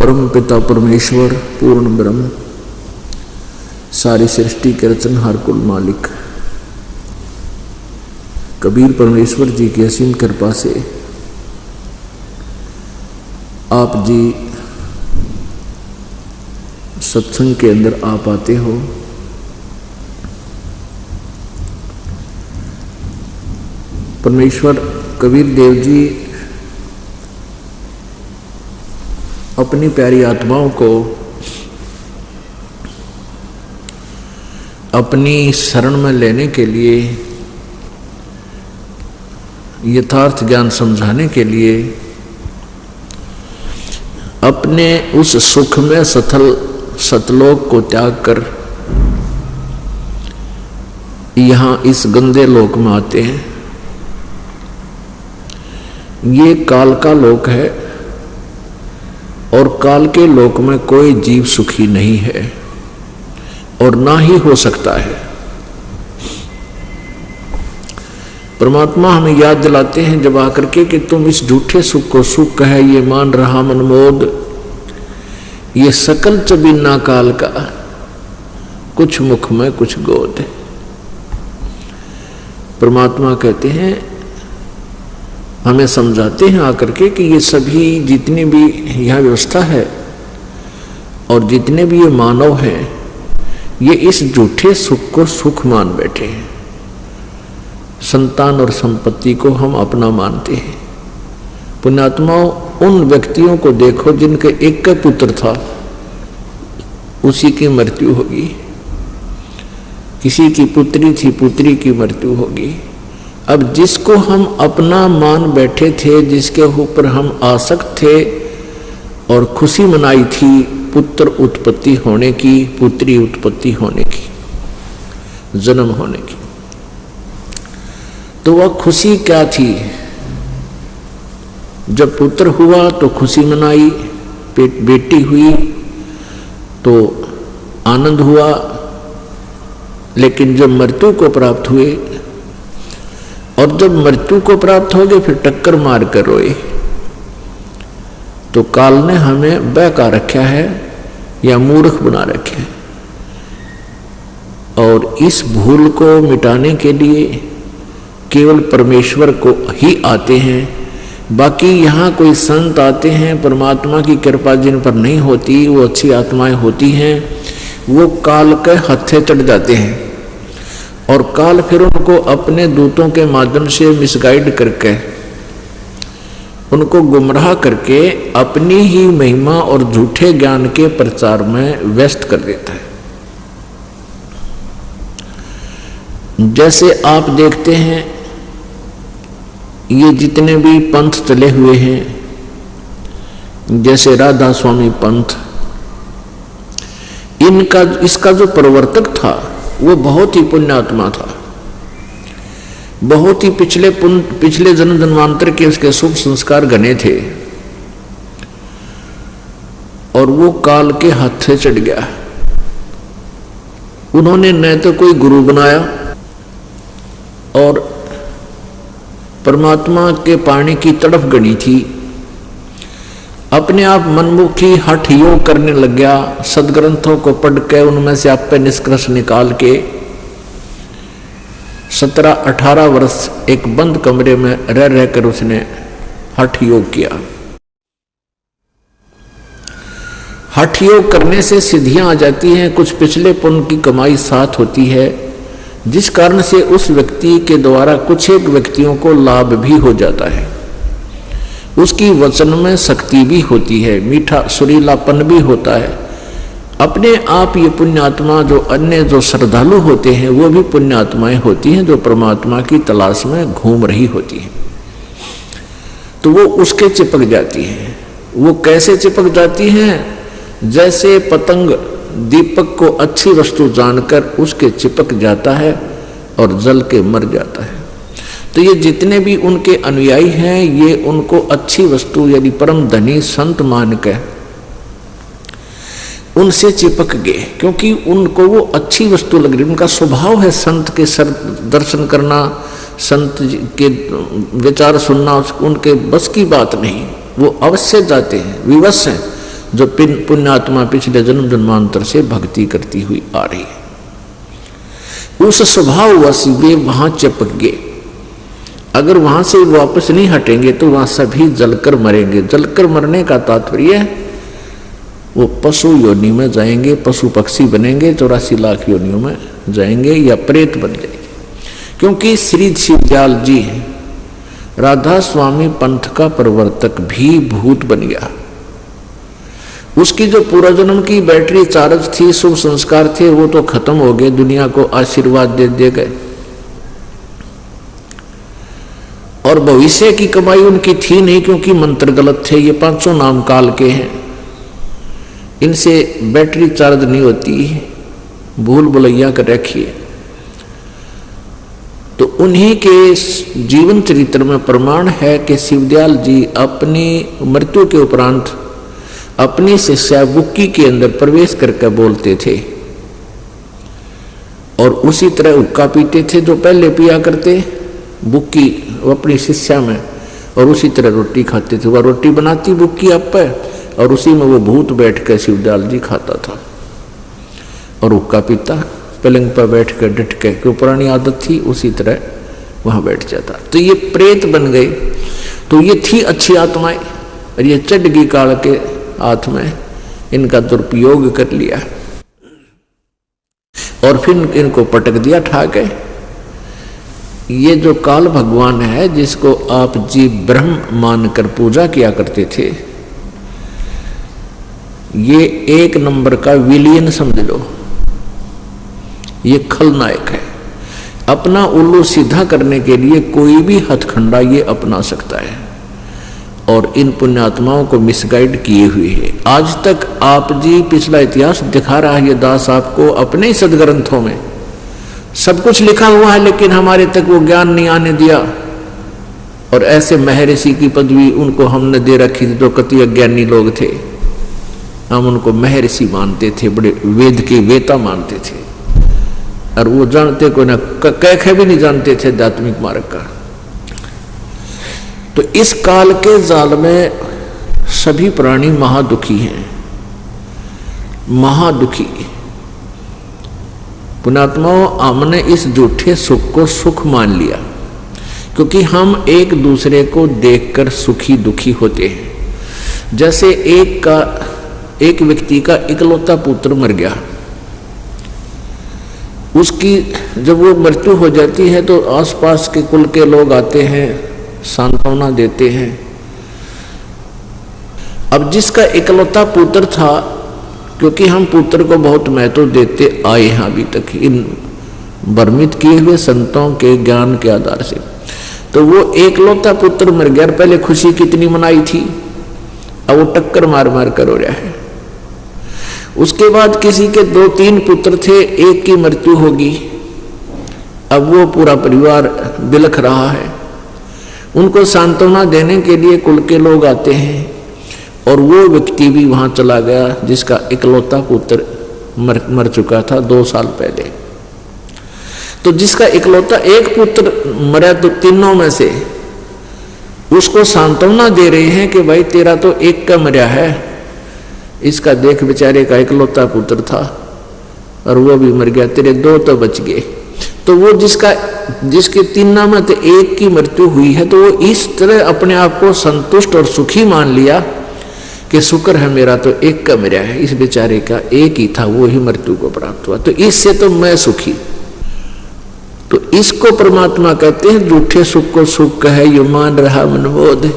परम पिता परमेश्वर पूर्ण ब्रह्म सारी सृष्टि के रचनहार कुल मालिक कबीर परमेश्वर जी की असीम कृपा से आप जी सत्संग के अंदर आ पाते हो। परमेश्वर कबीर देव जी अपनी प्यारी आत्माओं को अपनी शरण में लेने के लिए, यथार्थ ज्ञान समझाने के लिए अपने उस सुख में सतलोक को त्याग कर यहाँ इस गंदे लोक में आते हैं। ये काल का लोक है और काल के लोक में कोई जीव सुखी नहीं है और ना ही हो सकता है। परमात्मा हमें याद दिलाते हैं जब आकर के कि तुम इस झूठे सुख को सुख कहे ये मान रहा मनमोद, ये सकल चबीना काल का, कुछ मुख में कुछ गोद है। परमात्मा कहते हैं, हमें समझाते हैं आकर के कि ये सभी जितनी भी यह व्यवस्था है और जितने भी ये मानव हैं, ये इस झूठे सुख को सुख मान बैठे हैं। संतान और संपत्ति को हम अपना मानते हैं। पुण्यात्माओं, उन व्यक्तियों को देखो जिनके एक का पुत्र था, उसी की मृत्यु होगी। किसी की पुत्री थी, पुत्री की मृत्यु होगी। अब जिसको हम अपना मान बैठे थे, जिसके ऊपर हम आसक्त थे और खुशी मनाई थी पुत्र उत्पत्ति होने की, पुत्री उत्पत्ति होने की, जन्म होने की, तो वह खुशी क्या थी? जब पुत्र हुआ तो खुशी मनाई, बेटी हुई तो आनंद हुआ, लेकिन जब मृत्यु को प्राप्त हुए और जब मृत्यु को प्राप्त हो गए फिर टक्कर मार कर रोए, तो काल ने हमें बहका रखा है या मूर्ख बना रखे हैं। और इस भूल को मिटाने के लिए केवल परमेश्वर को ही आते हैं। बाकी यहाँ कोई संत आते हैं, परमात्मा की कृपा जिन पर नहीं होती, वो अच्छी आत्माएं होती हैं, वो काल के हत्थे चढ़ जाते हैं और काल फिर उनको अपने दूतों के माध्यम से मिसगाइड करके, उनको गुमराह करके अपनी ही महिमा और झूठे ज्ञान के प्रचार में व्यस्त कर देता है। जैसे आप देखते हैं ये जितने भी पंथ चले हुए हैं, जैसे राधा स्वामी पंथ, इसका जो प्रवर्तक था वो बहुत ही पुण्यात्मा था, बहुत ही पिछले जन्म जन्मांतर के उसके शुभ संस्कार घने थे और वो काल के हाथ से चढ़ गया। उन्होंने न तो कोई गुरु बनाया और परमात्मा के पाने की तड़फ गनी थी, अपने आप मनमुखी हठ योग करने लग गया। सदग्रंथों को पढ़ के उनमें से आप पे निष्कर्ष निकाल के 17-18 वर्ष एक बंद कमरे में रह रहकर उसने हठ योग किया। हठ योग करने से सिद्धियां आ जाती हैं, कुछ पिछले पुण्य की कमाई साथ होती है, जिस कारण से उस व्यक्ति के द्वारा कुछ एक व्यक्तियों को लाभ भी हो जाता है। उसकी वचन में शक्ति भी होती है, मीठा सुरीलापन भी होता है। अपने आप ये पुण्यात्मा जो अन्य जो श्रद्धालु होते हैं वो भी पुण्यात्माएं होती हैं, जो परमात्मा की तलाश में घूम रही होती हैं, तो वो उसके चिपक जाती हैं। वो कैसे चिपक जाती हैं? जैसे पतंग दीपक को अच्छी वस्तु जानकर उसके चिपक जाता है और जल के मर जाता है। तो ये जितने भी उनके अनुयायी हैं, ये उनको अच्छी वस्तु यानी परम धनी संत मान के उनसे चिपक गए, क्योंकि उनको वो अच्छी वस्तु लग रही। उनका स्वभाव है संत के दर्शन करना, संत के विचार सुनना, उनके बस की बात नहीं, वो अवश्य जाते हैं, विवश हैं। जो पुण्यात्मा पिछले जन्म जन्मांतर से भक्ति करती हुई आ रही है। उस स्वभाववश वे वहां चिपक गए। अगर वहां से वापस नहीं हटेंगे तो वहां सभी जलकर मरेंगे। जलकर मरने का तात्पर्य वो पशु योनि में जाएंगे, पशु पक्षी बनेंगे, 84 लाख योनियों में जाएंगे या प्रेत बन जाएंगे। क्योंकि श्री शिवदयाल जी राधा स्वामी पंथ का प्रवर्तक भी भूत बन गया। उसकी जो पूरा जन्म की बैटरी चार्ज थी, शुभ संस्कार थे, वो तो खत्म हो गए, दुनिया को आशीर्वाद दे दिए गए। और भविष्य की कमाई उनकी थी नहीं, क्योंकि मंत्र गलत थे। ये 500 नाम काल के हैं, इनसे बैटरी चार्ज नहीं होती, भूल भुलैया कर रखिए। तो उन्हीं के जीवन चरित्र में प्रमाण है कि शिवदयाल जी अपनी मृत्यु के उपरांत अपनी शिष्या बुक्की के अंदर प्रवेश करके बोलते थे और उसी तरह हुक्का पीते थे जो पहले पिया करते बुक्की अपनी शिष्या में, और उसी तरह रोटी खाते थे। वह रोटी बनाती बुक्की आप पर और उसी में वो भूत बैठ कर शिवदयाल जी खाता था और हुक्का पीता, पलंग पर बैठ कर डट के, क्यों पुरानी आदत थी, उसी तरह वहां बैठ जाता। तो ये प्रेत बन गए। तो ये थी अच्छी आत्माएं और ये चढ़गी काल के हाथ में इनका दुरुपयोग कर लिया और फिर इनको पटक दिया ठाके। ये जो काल भगवान है जिसको आप जी ब्रह्म मानकर पूजा किया करते थे, ये 1 नंबर का विलियन समझ लो। ये खलनायक है। अपना उल्लू सीधा करने के लिए कोई भी हथखंडा ये अपना सकता है और इन पुण्यात्माओं को मिसगाइड किए हुए है। आज तक आप जी पिछला इतिहास दिखा रहा है ये दास आपको अपने ही सदग्रंथों में सब कुछ लिखा हुआ है, लेकिन हमारे तक वो ज्ञान नहीं आने दिया। और ऐसे महर्षि की पदवी उनको हमने दे रखी थी जो कति अज्ञानी लोग थे। हम उनको महर्षि मानते थे, बड़े वेद के वेता मानते थे और वो जानते को ना कह भी नहीं जानते थे आध्यात्मिक मार्ग का। तो इस काल के जाल में सभी प्राणी महादुखी हैं, महादुखी। पुण्यात्माओं, हमने इस झूठे सुख को सुख मान लिया क्योंकि हम एक दूसरे को देखकर सुखी दुखी होते हैं। जैसे एक व्यक्ति का इकलौता पुत्र मर गया, उसकी जब वो मृत्यु हो जाती है तो आसपास के कुल के लोग आते हैं, सांत्वना देते हैं। अब जिसका इकलौता पुत्र था, क्योंकि हम पुत्र को बहुत महत्व देते आए हैं अभी तक इन भ्रमित किए हुए संतों के ज्ञान के आधार से, तो वो एकलौता पुत्र मर गया। पहले खुशी कितनी मनाई थी, अब वो टक्कर मार मार कर हो रहा है। उसके बाद किसी के 2-3 पुत्र थे, एक की मृत्यु होगी, अब वो पूरा परिवार बिलख रहा है। उनको सांत्वना देने के लिए कुल के लोग आते हैं और वो व्यक्ति भी वहां चला गया जिसका इकलौता पुत्र मर चुका था 2 साल पहले। तो जिसका इकलौता एक पुत्र मरा, तो तीनों में से उसको सांत्वना दे रहे हैं कि भाई तेरा तो एक का मरा है, इसका देख बेचारे का इकलौता पुत्र था और वो भी मर गया, तेरे 2 तो बच गए। तो वो जिसके 3 में तो एक की मृत्यु हुई है, तो वो इस तरह अपने आप को संतुष्ट और सुखी मान लिया कि शुक्र है मेरा तो एक का मरा है, इस बेचारे का एक ही था, वो ही मृत्यु को प्राप्त हुआ, तो इससे तो मैं सुखी। तो इसको परमात्मा कहते हैं झूठे सुख को सुख कहे यो मान रहा मनबोध।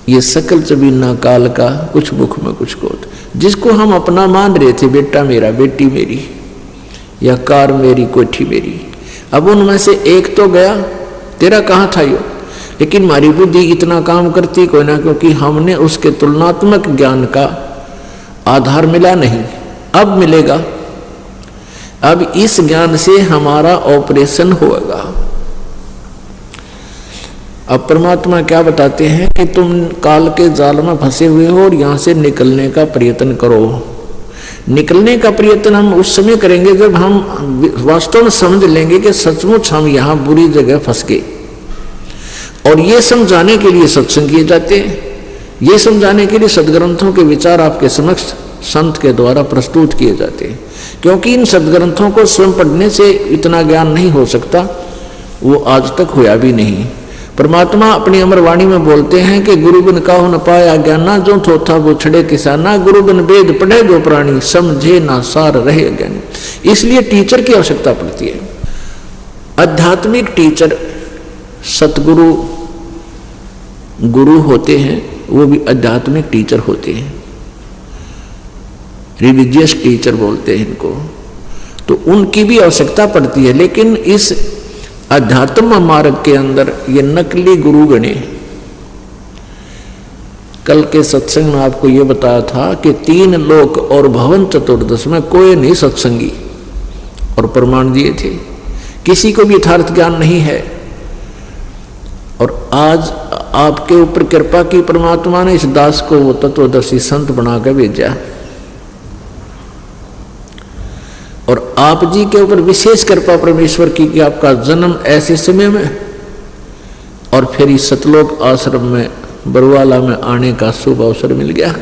ये सकल चबीना काल का कुछ मुख में कुछ कोट। जिसको हम अपना मान रहे थे, बेटा मेरा, बेटी मेरी, या कार मेरी, कोठी मेरी, अब उनमें से एक तो गया, तेरा कहाँ था यो। लेकिन हमारी बुद्धि इतना काम करती कोई ना, क्योंकि हमने उसके तुलनात्मक ज्ञान का आधार मिला नहीं, अब मिलेगा। अब इस ज्ञान से हमारा ऑपरेशन होगा। अब परमात्मा क्या बताते हैं कि तुम काल के जाल में फंसे हुए हो और यहां से निकलने का प्रयत्न करो। निकलने का प्रयत्न हम उस समय करेंगे जब हम वास्तव में समझ लेंगे कि सचमुच हम यहां बुरी जगह फंस गए। और ये समझाने के लिए सत्संग किए जाते हैं ये समझाने के लिए सदग्रंथों के विचार आपके समक्ष संत के द्वारा प्रस्तुत किए जाते हैं, क्योंकि इन सदग्रंथों को स्वयं पढ़ने से इतना ज्ञान नहीं हो सकता, वो आज तक हुआ भी नहीं। परमात्मा अपनी अमर वाणी में बोलते हैं कि गुरु बिन काहु न पाया ज्ञाना, जो थोथा वो छड़े किसाना, गुरु बिन वेद पढ़े जो प्राणी, समझे ना सार रहे अज्ञानी। इसलिए टीचर की आवश्यकता पड़ती है। आध्यात्मिक टीचर सतगुरु गुरु होते हैं, वो भी आध्यात्मिक टीचर होते हैं, रिलीजियस टीचर बोलते हैं इनको, तो उनकी भी आवश्यकता पड़ती है। लेकिन इस अध्यात्म मार्ग के अंदर ये नकली गुरु गणे, कल के सत्संग में आपको ये बताया था कि 3 लोक और भवन चतुर्दश में कोई नहीं सत्संगी, और प्रमाण दिए थे। किसी को भी यथार्थ ज्ञान नहीं है। और आज आपके ऊपर कृपा की परमात्मा ने इस दास को वो तत्वदर्शी संत बना कर भेजा, और आप जी के ऊपर विशेष कृपा परमेश्वर की कि आपका जन्म ऐसे समय में और फिर इस सतलोक आश्रम में बरवाला में आने का शुभ अवसर मिल गया।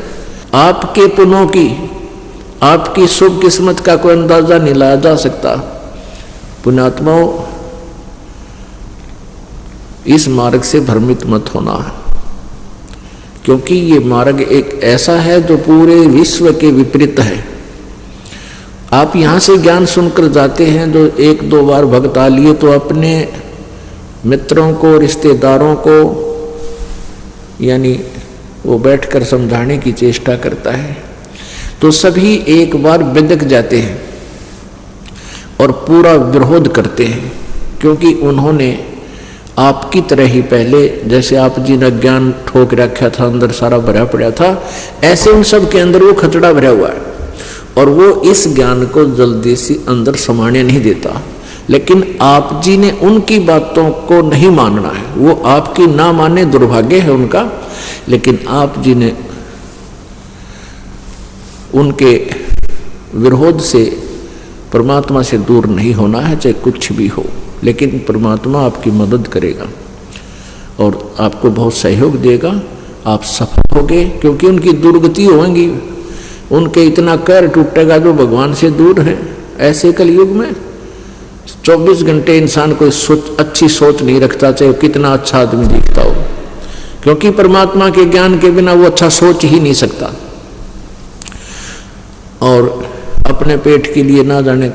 आपके पुण्यों की, आपकी शुभ किस्मत का कोई अंदाजा नहीं लाया जा सकता। पुण्यात्माओं, इस मार्ग से भ्रमित मत होना, क्योंकि ये मार्ग एक ऐसा है जो पूरे विश्व के विपरीत है। आप यहाँ से ज्ञान सुनकर जाते हैं, जो 1-2 बार भगता लिए तो अपने मित्रों को, रिश्तेदारों को, यानी वो बैठकर समझाने की चेष्टा करता है, तो सभी एक बार बिदक जाते हैं और पूरा विरोध करते हैं, क्योंकि उन्होंने आपकी तरह ही पहले, जैसे आप जी ने ज्ञान ठोक रखा था, अंदर सारा भरा पड़ा था, ऐसे उन सब के अंदर वो खचड़ा भरा हुआ है, और वो इस ज्ञान को जल्दी से अंदर समाने नहीं देता। लेकिन आप जी ने उनकी बातों को नहीं मानना है, वो आपकी ना माने दुर्भाग्य है उनका, लेकिन आप जी ने उनके विरोध से परमात्मा से दूर नहीं होना है, चाहे कुछ भी हो। लेकिन परमात्मा आपकी मदद करेगा और आपको बहुत सहयोग देगा, आप सफल होगे, क्योंकि उनकी दुर्गति होंगी, उनके इतना कहर टूटेगा जो भगवान से दूर है। ऐसे कलयुग में 24 घंटे इंसान कोई अच्छी सोच नहीं रखता, चाहे कितना अच्छा आदमी दिखता हो, क्योंकि परमात्मा के ज्ञान के बिना वो अच्छा सोच ही नहीं सकता। और अपने पेट के लिए ना जाने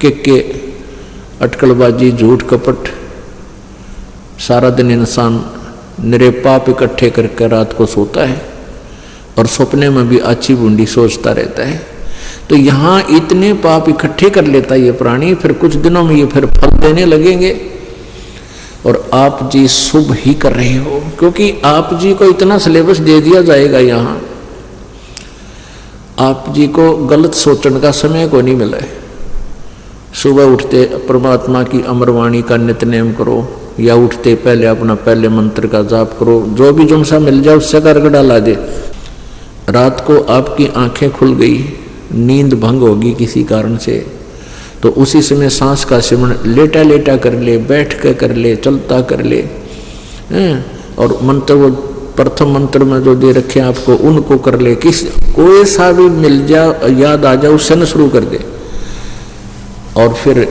के अटकलबाजी, झूठ कपट, सारा दिन इंसान निरे पाप इकट्ठे करके रात को सोता है और सपने में भी अच्छी बूंदी सोचता रहता है। तो यहाँ इतने पाप इकट्ठे कर लेता ये प्राणी, फिर कुछ दिनों में ये फिर फल देने लगेंगे। और आप जी शुभ ही कर रहे हो, क्योंकि आप जी को इतना सिलेबस दे दिया जाएगा। यहाँ आप जी को गलत सोचने का समय को नहीं मिला है। सुबह उठते परमात्मा की अमरवाणी का नित्यनेम करो, या उठते पहले अपना पहले मंत्र का जाप करो, जो भी जुमसा मिल जाए उससे कर डाला दे। रात को आपकी आंखें खुल गई, नींद भंग होगी किसी कारण से, तो उसी समय सांस का सिमरण लेटा लेटा कर ले, बैठ कर ले, चलता कर ले। और मंत्र वो प्रथम मंत्र में जो दे रखे आपको उनको कर ले। कोई सा भी मिल जा, याद आ जाए, उससे न शुरू कर दे। और फिर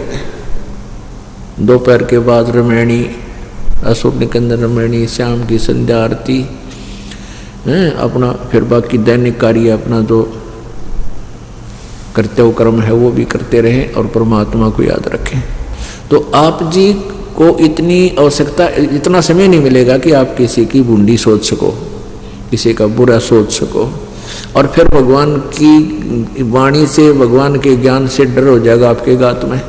दोपहर के बाद रामायणी, अशोक निकंदन रामायणी, शाम की संध्या आरती, अपना फिर बाकी दैनिक कार्य अपना जो कर्तव्य कर्म है वो भी करते रहें और परमात्मा को याद रखें। तो आप जी को इतनी आवश्यकता, इतना समय नहीं मिलेगा कि आप किसी की बूंदी सोच सको, किसी का बुरा सोच सको। और फिर भगवान की वाणी से, भगवान के ज्ञान से डर हो जाएगा आपके गात में।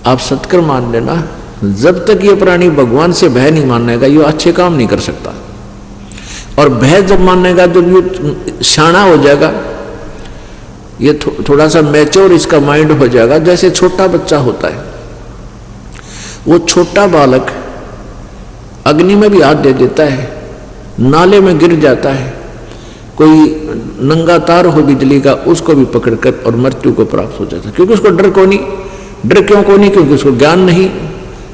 आप सत्कर मान लेना, जब तक ये प्राणी भगवान से भय नहीं मानेगा ये अच्छे काम नहीं कर सकता। और भय जब मानेगा तो ये शाना हो जाएगा, ये थोड़ा सा मैच्योर इसका माइंड हो जाएगा। जैसे छोटा बच्चा होता है, वो छोटा बालक अग्नि में भी हाथ दे देता है, नाले में गिर जाता है, कोई नंगा तार हो बिजली का उसको भी पकड़कर और मृत्यु को प्राप्त हो जाता है, क्योंकि उसको डर को नहीं। डर क्यों को नहीं? क्योंकि उसको ज्ञान नहीं।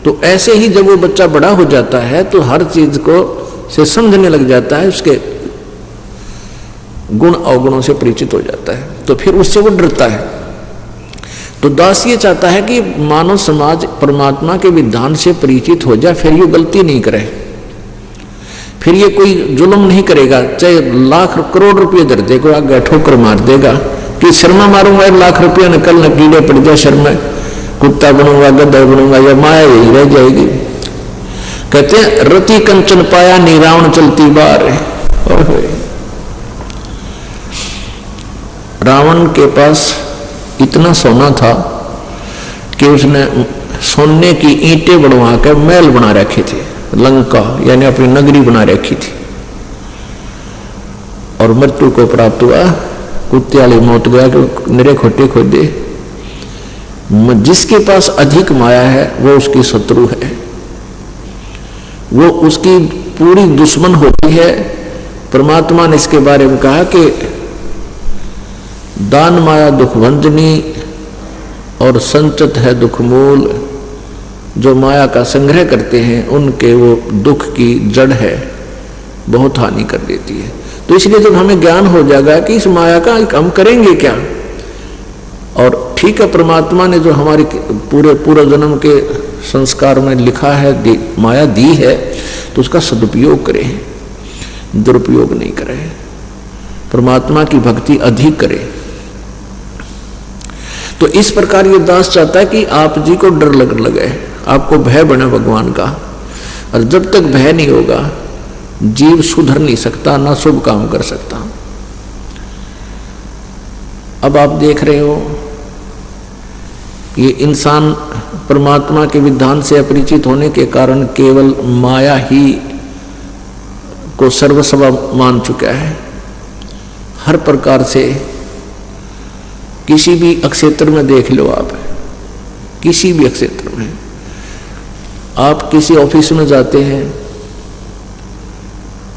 तो ऐसे ही जब वो बच्चा बड़ा हो जाता है तो हर चीज को से समझने लग जाता है, उसके गुण अवगुणों से परिचित हो जाता है, तो फिर उससे वो डरता है। तो दास ये चाहता है कि मानव समाज परमात्मा के विधान से परिचित हो जाए, फिर ये गलती नहीं करे, फिर ये कोई जुल्म नहीं करेगा, चाहे लाख करोड़ रुपये दर दे, कोई आगे ठोकर मार देगा कि शर्मा मारूंगा 1 लाख रुपया निकल न कीड़े पड़ जाए, शर्मा कुत्ता बनूंगा, गद्दा बनूंगा, या माया यही रह जाएगी। कहते हैं रति कंचन पाया नी रावण चलती बार। रावण के पास इतना सोना था कि उसने सोने की ईंटें बढ़वा कर महल बना रखे थे, लंका यानी अपनी नगरी बना रखी थी, और मृत्यु को प्राप्त हुआ, कुत्ते वाली मौत गया कि निरे खोटे खोदे। जिसके पास अधिक माया है वो उसकी शत्रु है, वो उसकी पूरी दुश्मन होती है। परमात्मा ने इसके बारे में कहा कि दान माया दुख भंजनी और संचित है दुख मूल। जो माया का संग्रह करते हैं उनके वो दुख की जड़ है, बहुत हानि कर देती है। तो इसलिए जब हमें ज्ञान हो जाएगा कि इस माया का हम करेंगे क्या, और ठीक है परमात्मा ने जो हमारी पूरे जन्म के संस्कार में लिखा है, माया दी है, तो उसका सदुपयोग करें, दुरुपयोग नहीं करें, परमात्मा की भक्ति अधिक करें। तो इस प्रकार ये दास चाहता है कि आप जी को डर लगे, आपको भय बने भगवान का, और जब तक भय नहीं होगा जीव सुधर नहीं सकता, ना शुभ काम कर सकता। अब आप देख रहे हो ये इंसान परमात्मा के विधान से अपरिचित होने के कारण केवल माया ही को सर्वस्व मान चुका है। हर प्रकार से किसी भी क्षेत्र में देख लो आप, किसी भी क्षेत्र में आप किसी ऑफिस में जाते हैं,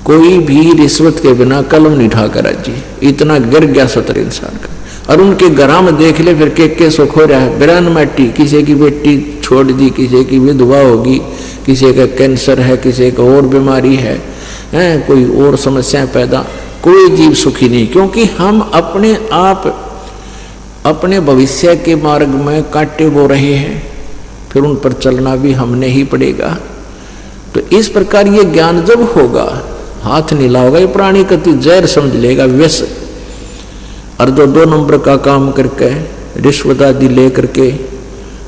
कोई भी रिश्वत के बिना कलम नहीं उठाकर राजी, इतना गिर गया सतर इंसान का। और उनके घरों में देख ले फिर के सुख हो रहा है, बिरान माटी, किसी की बेटी छोड़ दी, किसी की विधवा होगी, किसी का कैंसर है, किसी का और बीमारी है, कोई और समस्याएं पैदा, कोई जीव सुखी नहीं, क्योंकि हम अपने आप अपने भविष्य के मार्ग में कांटे बो रहे हैं, फिर उन पर चलना भी हमने ही पड़ेगा। तो इस प्रकार ये ज्ञान जब होगा, हाथ नहीं लाओगा, ये प्राणी कति जहर समझ लेगा, विष। और जो 2 नंबर का काम करके रिश्वत आदि ले करके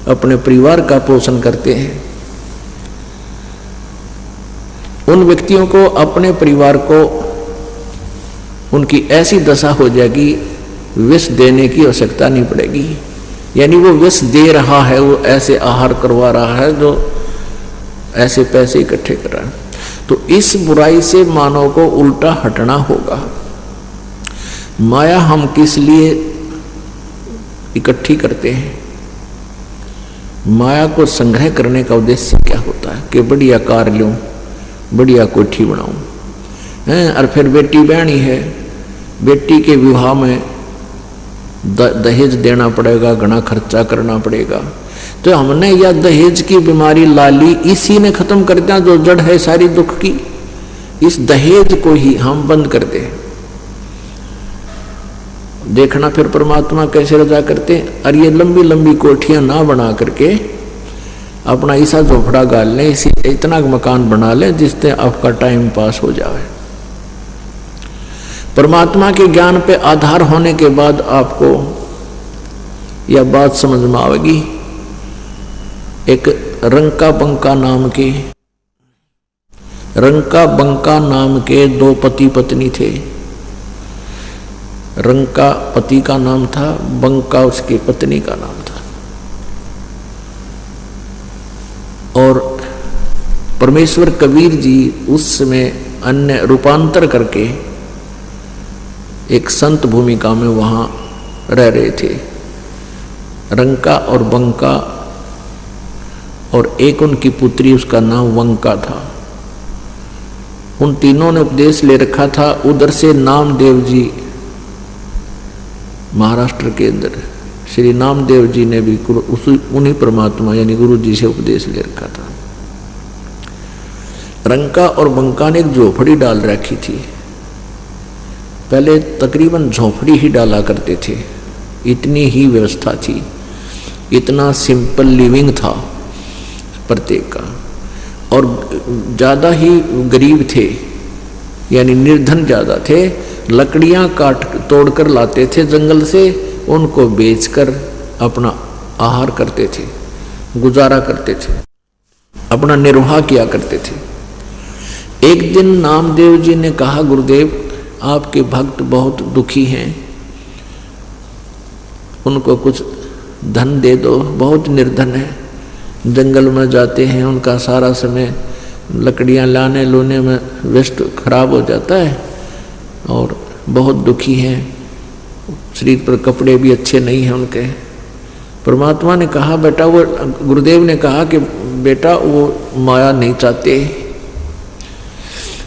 अपने परिवार का पोषण करते हैं, उन व्यक्तियों को, अपने परिवार को, उनकी ऐसी दशा हो जाएगी विष देने की आवश्यकता नहीं पड़ेगी। यानी वो विष दे रहा है, वो ऐसे आहार करवा रहा है, जो ऐसे पैसे इकट्ठे कर रहा है। तो इस बुराई से मानव को उल्टा हटना होगा। माया हम किस लिए इकट्ठी करते हैं? माया को संग्रह करने का उद्देश्य क्या होता है कि बढ़िया कार लूं, बढ़िया कोठी बनाऊं, और फिर बेटी बहनी है, बेटी के विवाह में दहेज देना पड़ेगा, घना खर्चा करना पड़ेगा। तो हमने यह दहेज की बीमारी लाली इसी ने खत्म कर दिया, जो जड़ है सारी दुख की। इस दहेज को ही हम बंद कर दें। देखना फिर परमात्मा कैसे रजा करते हैं। और ये लंबी लंबी कोठियां ना बना करके अपना ऐसा झोपड़ा गाल लें, इसी इतना मकान बना लें जिससे आपका टाइम पास हो जाए। परमात्मा के ज्ञान पे आधार होने के बाद आपको यह बात समझ में आएगी। एक रंका बंका नाम के 2 पति पत्नी थे। रंका पति का नाम था, बंका उसकी पत्नी का नाम था। और परमेश्वर कबीर जी उस समय अन्य रूपांतर करके एक संत भूमिका में वहां रह रहे थे। रंका और बंका, और एक उनकी पुत्री, उसका नाम वंका था। उन तीनों ने उपदेश ले रखा था। उधर से नामदेव जी, महाराष्ट्र के अंदर श्री नामदेव जी ने भी उन्हीं परमात्मा यानी गुरु जी से उपदेश ले रखा था। रंका और बंका ने एक झोपड़ी डाल रखी थी। पहले तकरीबन झोपड़ी ही डाला करते थे, इतनी ही व्यवस्था थी, इतना सिंपल लिविंग था प्रत्येक का। और ज़्यादा ही गरीब थे, यानी निर्धन ज़्यादा थे। लकड़ियाँ काट तोड़कर लाते थे जंगल से, उनको बेचकर अपना आहार करते थे, गुजारा करते थे, अपना निर्वाह किया करते थे। एक दिन नामदेव जी ने कहा, गुरुदेव आपके भक्त बहुत दुखी हैं, उनको कुछ धन दे दो, बहुत निर्धन है, जंगल में जाते हैं, उनका सारा समय लकड़ियां लाने लूने में व्यस्त खराब हो जाता है और बहुत दुखी हैं, शरीर पर कपड़े भी अच्छे नहीं हैं उनके। परमात्मा ने कहा, बेटा वो, गुरुदेव ने कहा कि बेटा वो माया नहीं चाहते।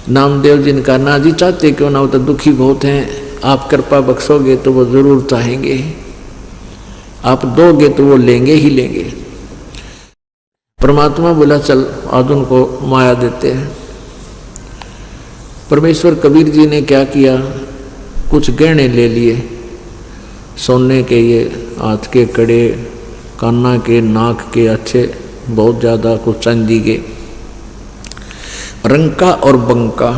नामदेव जी ने कहा, ना जी चाहते क्यों ना, वो तो दुखी बहुत हैं, आप कृपा बख्शोगे तो वो जरूर चाहेंगे, आप दोगे तो वो लेंगे ही लेंगे। परमात्मा बोला, चल आज उनको माया देते हैं। परमेश्वर कबीर जी ने क्या किया, कुछ गहने ले लिए, सोने के, ये हाथ के कड़े, काना के, नाक के अच्छे बहुत ज़्यादा, कुछ चांदी के। रंका और बंका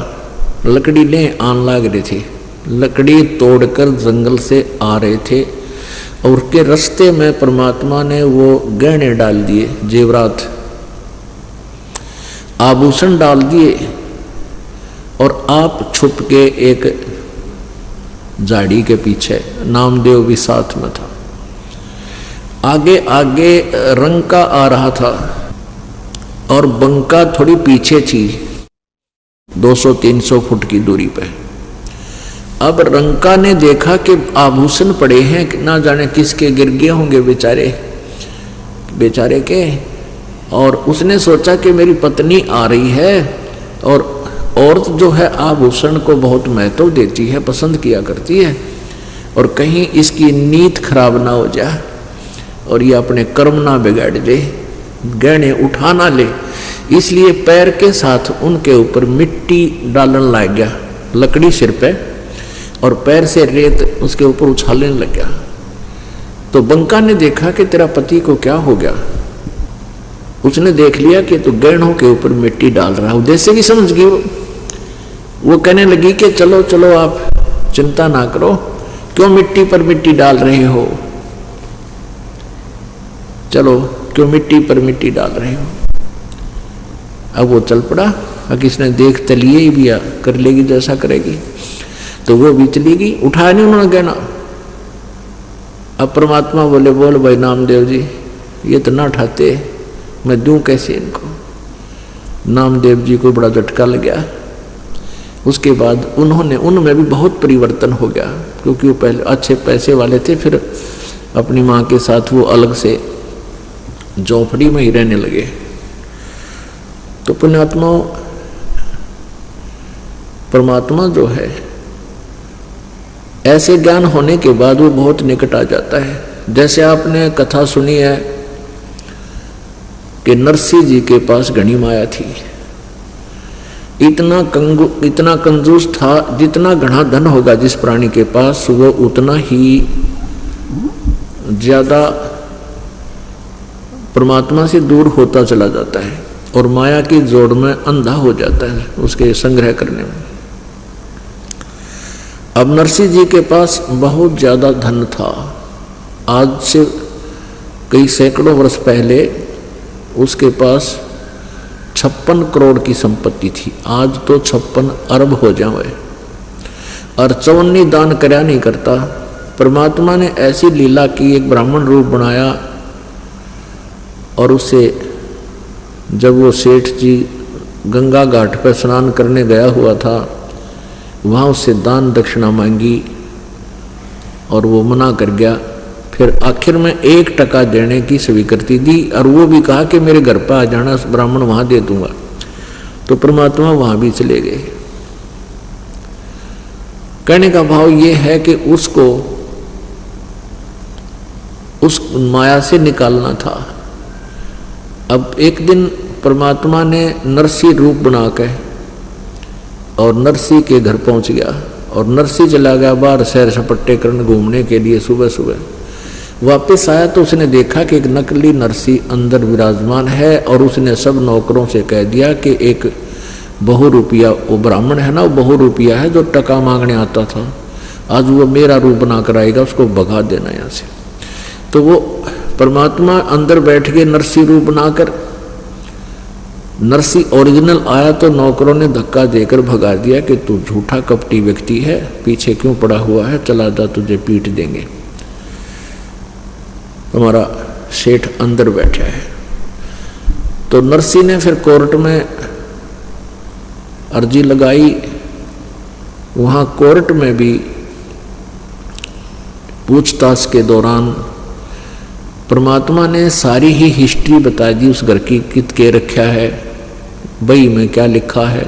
लकड़ी ले आन लाग रहे थे, लकड़ी तोड़कर जंगल से आ रहे थे और के रास्ते में परमात्मा ने वो गहने डाल दिए, जेवरात आभूषण डाल दिए, और आप छुप के एक झाड़ी के पीछे, नामदेव भी साथ में था। आगे आगे रंका आ रहा था और बंका थोड़ी पीछे थी, 200-300 फुट की दूरी पे। अब रंका ने देखा कि आभूषण पड़े हैं, ना जाने किसके गिर गए होंगे बेचारे के, और उसने सोचा कि मेरी पत्नी आ रही है, और औरत जो है आभूषण को बहुत महत्व देती है, पसंद किया करती है, और कहीं इसकी नीयत खराब ना हो जाए और ये अपने कर्म ना बिगाड़ ले, गहने उठा ना ले, इसलिए पैर के साथ उनके ऊपर मिट्टी डालने लग गया, लकड़ी सिर पे, और पैर से रेत उसके ऊपर उछालने लग गया। तो बंका ने देखा कि तेरा पति को क्या हो गया। उसने देख लिया कि तो गहनों के ऊपर मिट्टी डाल रहा है, उद्देश्य भी समझ गई वो कहने लगी कि चलो चलो आप चिंता ना करो, क्यों मिट्टी पर मिट्टी डाल रहे हो, चलो क्यों मिट्टी पर मिट्टी डाल रहे हो। अब वो चल पड़ा, अब इसने देख तो लिए ही भी कर लेगी जैसा करेगी, तो वो भी चली गई, उठाया नहीं उन्होंने गहना। अब परमात्मा बोले, बोल भाई नामदेव जी, ये तो ना उठाते, मैं दूं कैसे इनको। नामदेव जी को बड़ा झटका लग गया। उसके बाद उनमें भी बहुत परिवर्तन हो गया, क्योंकि वो पहले अच्छे पैसे वाले थे, फिर अपनी माँ के साथ वो अलग से झोपड़ी में ही रहने लगे। तो पुण्यात्मा, परमात्मा जो है, ऐसे ज्ञान होने के बाद वो बहुत निकट आ जाता है। जैसे आपने कथा सुनी है कि नरसिंह जी के पास घनी माया थी, इतना कंजूस था, जितना घना धन होगा जिस प्राणी के पास, वो उतना ही ज्यादा परमात्मा से दूर होता चला जाता है और माया की जोड़ में अंधा हो जाता है उसके संग्रह करने में। अब नरसिंह जी के पास बहुत ज्यादा धन था। आज से कई सैकड़ों वर्ष पहले उसके पास 56 करोड़ की संपत्ति थी, आज तो 56 अरब हो जाए, और चवन्नी दान करया नहीं करता। परमात्मा ने ऐसी लीला की, एक ब्राह्मण रूप बनाया, और उससे जब वो सेठ जी गंगा घाट पर स्नान करने गया हुआ था, वहाँ उससे दान दक्षिणा मांगी और वो मना कर गया। फिर आखिर में 1% देने की स्वीकृति दी, और वो भी कहा कि मेरे घर पर आ जाना, ब्राह्मण वहाँ दे दूंगा। तो परमात्मा वहाँ भी चले गए। कहने का भाव ये है कि उसको उस माया से निकालना था। अब एक दिन परमात्मा ने नरसी रूप बना के और नरसी के घर पहुंच गया और नरसी चला गया बाहर सैर सपट्टे करने घूमने के लिए। सुबह सुबह वापस आया तो उसने देखा कि एक नकली नरसी अंदर विराजमान है और उसने सब नौकरों से कह दिया कि एक बहुरूपिया, वो ब्राह्मण है ना, वो बहुरूपिया है जो टका मांगने आता था, आज वो मेरा रूप बना कर आएगा, उसको भगा देना यहाँ से। तो वो परमात्मा अंदर बैठ के नरसी रूप बनाकर, नरसी ओरिजिनल आया तो नौकरों ने धक्का देकर भगा दिया कि तू झूठा कपटी व्यक्ति है, पीछे क्यों पड़ा हुआ है, चला जा, तुझे पीट देंगे। तुम्हारा सेठ अंदर बैठा है। तो नरसी ने फिर कोर्ट में अर्जी लगाई। वहाँ कोर्ट में भी पूछताछ के दौरान परमात्मा ने सारी ही हिस्ट्री बता दी उस घर की, कित के रखा है, बही में क्या लिखा है।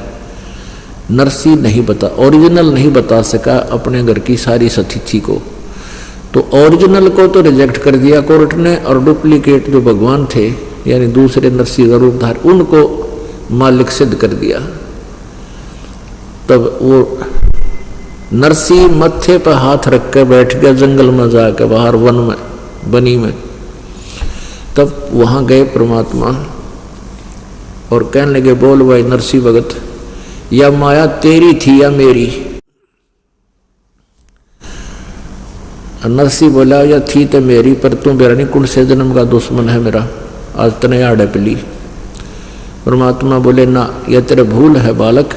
नरसी नहीं बता, ओरिजिनल नहीं बता सका अपने घर की सारी स्थिति को। तो ओरिजिनल को तो रिजेक्ट कर दिया कोर्ट ने और डुप्लीकेट जो भगवान थे यानी दूसरे नरसी का रूपधार, उनको मालिक सिद्ध कर दिया। तब वो नरसी मत्थे पर हाथ रख के बैठ गया जंगल में जाकर, बाहर वन में, बनी में। तब वहां गए परमात्मा और कहने लगे, बोल भाई नरसी भगत, या माया तेरी थी या मेरी? नरसी बोला, या थी तो मेरी, पर तू मेरा नहीं, कुल से जन्म का दुश्मन है मेरा, आज तने आड़े पली। परमात्मा बोले, ना, यह तेरे भूल है बालक,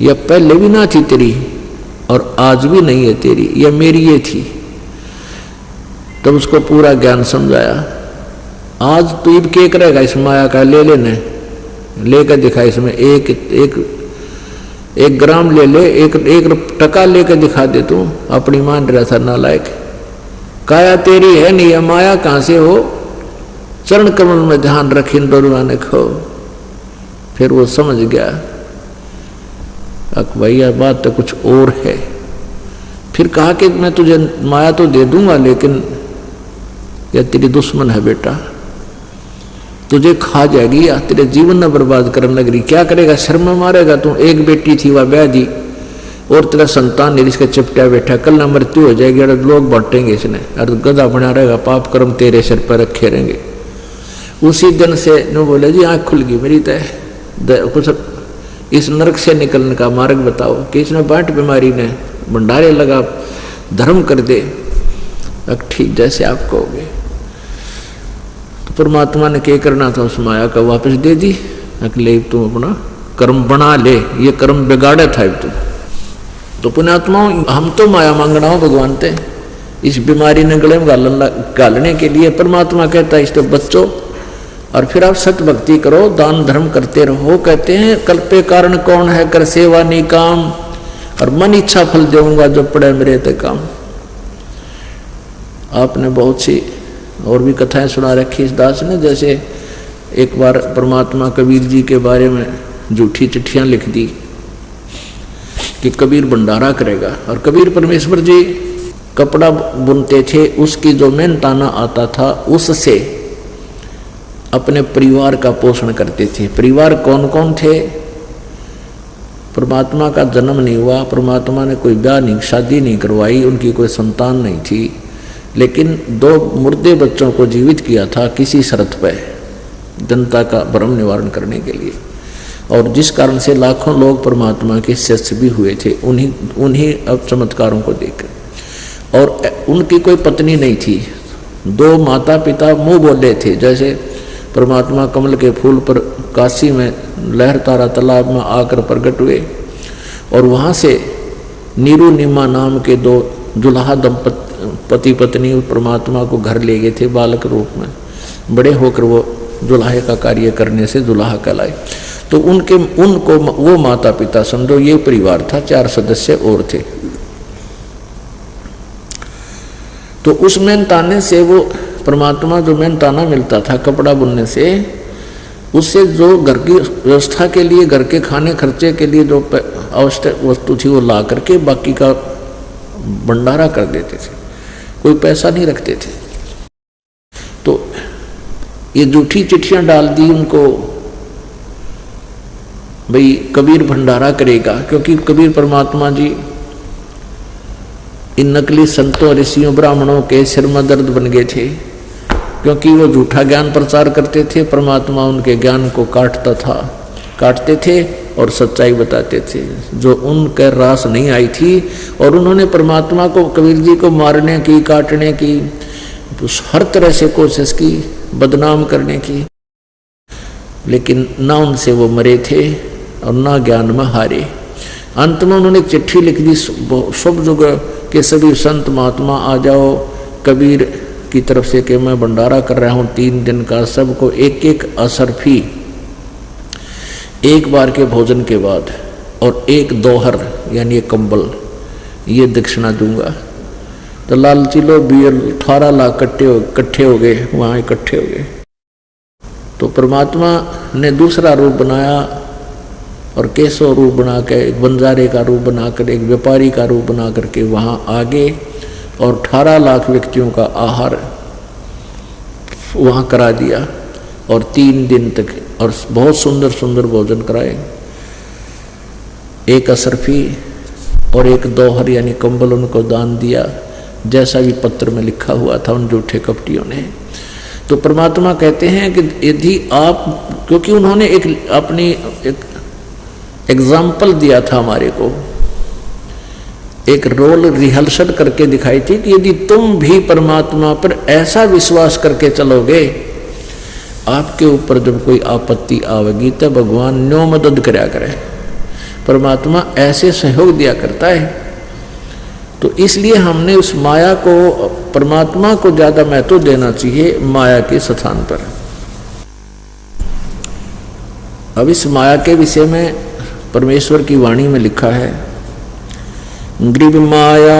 यह पहले भी ना थी तेरी और आज भी नहीं है तेरी, यह मेरी ये थी। तब उसको पूरा ज्ञान समझाया। आज तू इब के करेगा इस माया का, ले लेने, लेकर दिखा, इसमें एक ग्राम ले ले, एक टका लेकर दिखा दे, तू अपनी मान रहा था नालायक। काया तेरी है नहीं, यह माया कहां से हो? चरण कमल में ध्यान रख, इन दोनों ने खो। फिर वो समझ गया, अक भैया बात तो कुछ और है। फिर कहा कि मैं तुझे माया तो दे दूंगा, लेकिन यह तेरी दुश्मन है बेटा, तुझे खा जाएगी या तेरे जीवन में बर्बाद करने लग रही। क्या करेगा, शर्म में मारेगा तू। एक बेटी थी वह ब्याह दी और तेरा संतान नहीं, इसका चिपटा बैठा, कल ना मृत्यु हो जाएगी और लोग बांटेंगे इसने, और गधा बना रहेगा, पाप कर्म तेरे सिर पर रखे रहेंगे। उसी दिन से न बोले जी आँख खुल गई मेरी, तय कुछ इस नरक से निकलने का मार्ग बताओ। कि इसने बाट बीमारी ने भंडारे लगा, धर्म कर दे। ठीक जैसे आप कहोगे। तो परमात्मा ने क्या करना था, उस माया का वापस दे दी। अगले तुम अपना कर्म बना ले, ये कर्म बिगाड़े था तुम। तो पुण्यात्माओं, हम तो माया मांगना हो भगवान ते, इस बीमारी ने गले में गालने के लिए परमात्मा कहता है इससे बच्चों, और फिर आप सत भक्ति करो, दान धर्म करते रहो। कहते हैं कल्पे कारण कौन है, कर सेवा नहीं काम, और मन इच्छा फल देऊंगा जो पड़े मेरे ते काम। आपने बहुत सी और भी कथाएं सुना रखी इस दास ने। जैसे एक बार परमात्मा कबीर जी के बारे में झूठी चिट्ठियां लिख दी कि कबीर भंडारा करेगा, और कबीर परमेश्वर जी कपड़ा बुनते थे, उसकी जो मेहनताना आता था उससे अपने परिवार का पोषण करते थे। परिवार कौन कौन थे? परमात्मा का जन्म नहीं हुआ, परमात्मा ने कोई ब्याह नहीं, शादी नहीं करवाई, उनकी कोई संतान नहीं थी, लेकिन 2 मुर्दे बच्चों को जीवित किया था किसी शर्त पर, जनता का भ्रम निवारण करने के लिए, और जिस कारण से लाखों लोग परमात्मा के शिष्य भी हुए थे उन्हीं अब चमत्कारों को देखकर। और उनकी कोई पत्नी नहीं थी, 2 माता पिता मुंह बोले थे। जैसे परमात्मा कमल के फूल पर काशी में लहर तारा तालाब में आकर प्रकट हुए, और वहाँ से नीरू नीमा नाम के 2 दुल्हा पति पत्नी परमात्मा को घर ले गए थे बालक रूप में। बड़े होकर वो दुल्हे का कार्य करने से दुल्हा कहलाए। तो उनको वो माता पिता समझो, ये परिवार था, 4 सदस्य और थे। तो उस मेहनताने से वो परमात्मा जो मेहनताना मिलता था कपड़ा बुनने से, उससे जो घर की व्यवस्था के लिए, घर के खाने खर्चे के लिए जो आवश्यक वस्तु थी वो ला करके बाकी का भंडारा कर देते थे, कोई पैसा नहीं रखते थे। तो ये झूठी चिट्ठियां डाल दी उनको भाई कबीर भंडारा करेगा, क्योंकि कबीर परमात्मा जी इन नकली संतों ऋषियों ब्राह्मणों के सिर में दर्द बन गए थे, क्योंकि वो झूठा ज्ञान प्रचार करते थे। परमात्मा उनके ज्ञान को काटते थे और सच्चाई बताते थे जो उनके रास नहीं आई थी। और उन्होंने परमात्मा को, कबीर जी को मारने की, काटने की, हर तरह से कोशिश की, बदनाम करने की, लेकिन ना उनसे वो मरे थे और ना ज्ञान में हारे। अंत में उन्होंने एक चिट्ठी लिख दी सब जगह के सभी संत महात्मा आ जाओ कबीर की तरफ से कि मैं भंडारा कर रहा हूँ 3 दिन का, सबको एक एक असरफी एक बार के भोजन के बाद और एक दोहर यानी एक कंबल ये दक्षिणा दूंगा। तो लालची लोग भी 18 लाख इकट्ठे हो गए, वहाँ इकट्ठे हो गए। तो परमात्मा ने दूसरा रूप बनाया और केशव रूप बना के, एक बंजारे का रूप बनाकर, एक व्यापारी का रूप बना करके वहाँ आगे और 18 लाख व्यक्तियों का आहार वहाँ करा दिया और 3 दिन तक और बहुत सुंदर सुंदर भोजन कराए। एक असरफी और एक दोहर यानी कंबल उनको दान दिया, जैसा भी पत्र में लिखा हुआ था उन झूठे कपटियों ने। तो परमात्मा कहते हैं कि यदि आप, क्योंकि उन्होंने एक अपनी एक एग्जाम्पल दिया था हमारे को, एक रोल रिहर्सल करके दिखाई थी कि यदि तुम भी परमात्मा पर ऐसा विश्वास करके चलोगे, आपके ऊपर जब कोई आपत्ति आवेगी तब भगवान न्यो मदद करया करे। परमात्मा ऐसे सहयोग दिया करता है। तो इसलिए हमने उस माया को, परमात्मा को ज्यादा महत्व देना चाहिए माया के स्थान पर। अब इस माया के विषय में परमेश्वर की वाणी में लिखा है, ग्रीव माया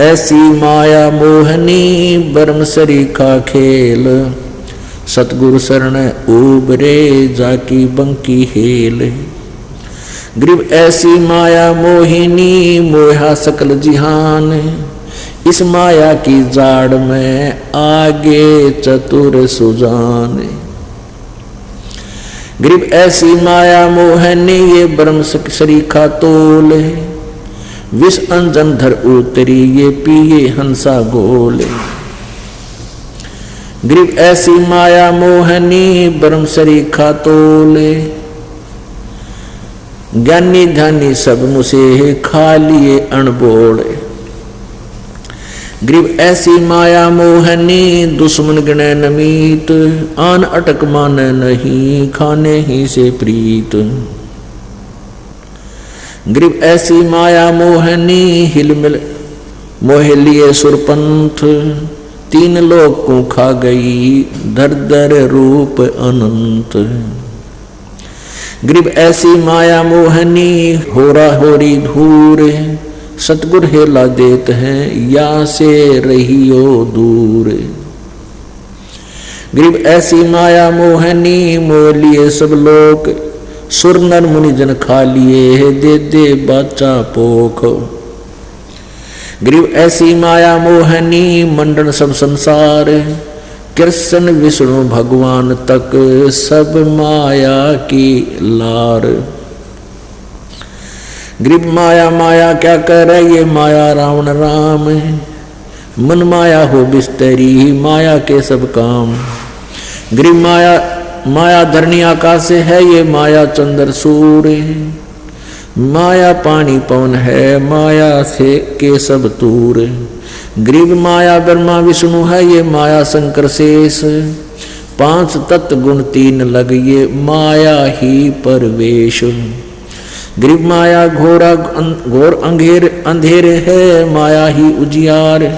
ऐसी माया मोहनी, ब्रह्म सरीखा खेल, सतगुरु शरण उबरे जाकी बंकी हेल। ग्रीव ऐसी माया मोहिनी, मोहा सकल जिहान, इस माया की जाड़ में आगे चतुर सुजान। ग्रीव ऐसी माया मोहनी, ये ब्रह्म सरीखा तोल, विष अंजन धर उतरी, ये पिए हंसा गोल। ग्रीव ऐसी माया मोहनी, ब्रह्म सरीखा तोले, ज्ञानी ध्यानी सब मुसे खा लिए अणबोले। ग्रीव ऐसी माया मोहनी, दुश्मन गणे नमीत, आन अटक माने नहीं, खाने ही से प्रीत। ग्रीव ऐसी माया मोहनी, हिलमिल मोह लिए सुरपंथ, 3 लोक को खा गई, दर दर रूप अनंत। ग्रीव ऐसी माया मोहनी, होरा होरी धूर, सतगुर हेला देत हैं, या से रहियो दूर। ग्रीव ऐसी माया मोहनी, मोह लिए सब लोक, सुर नर मुनि जन खा लिए, दे दे बाचा पोख। ग्रीव ऐसी माया मोहनी, मंडन सब संसार, कृष्ण विष्णु भगवान तक सब माया की लार। ग्रीव माया माया क्या करे, ये माया रावण राम, मन माया हो बिस्तरी, माया के सब काम। ग्रीव माया माया धरनी आकाश है, ये माया चंद्र सूर्य, माया पानी पवन है, माया से के सब तूर। ग्रीव माया ब्रह्मा विष्णु है, ये माया शंकर शेष, 5 तत्व गुण 3 लग, ये माया ही परवेश। ग्रीव माया घोर अंधेर है, माया ही उजियार,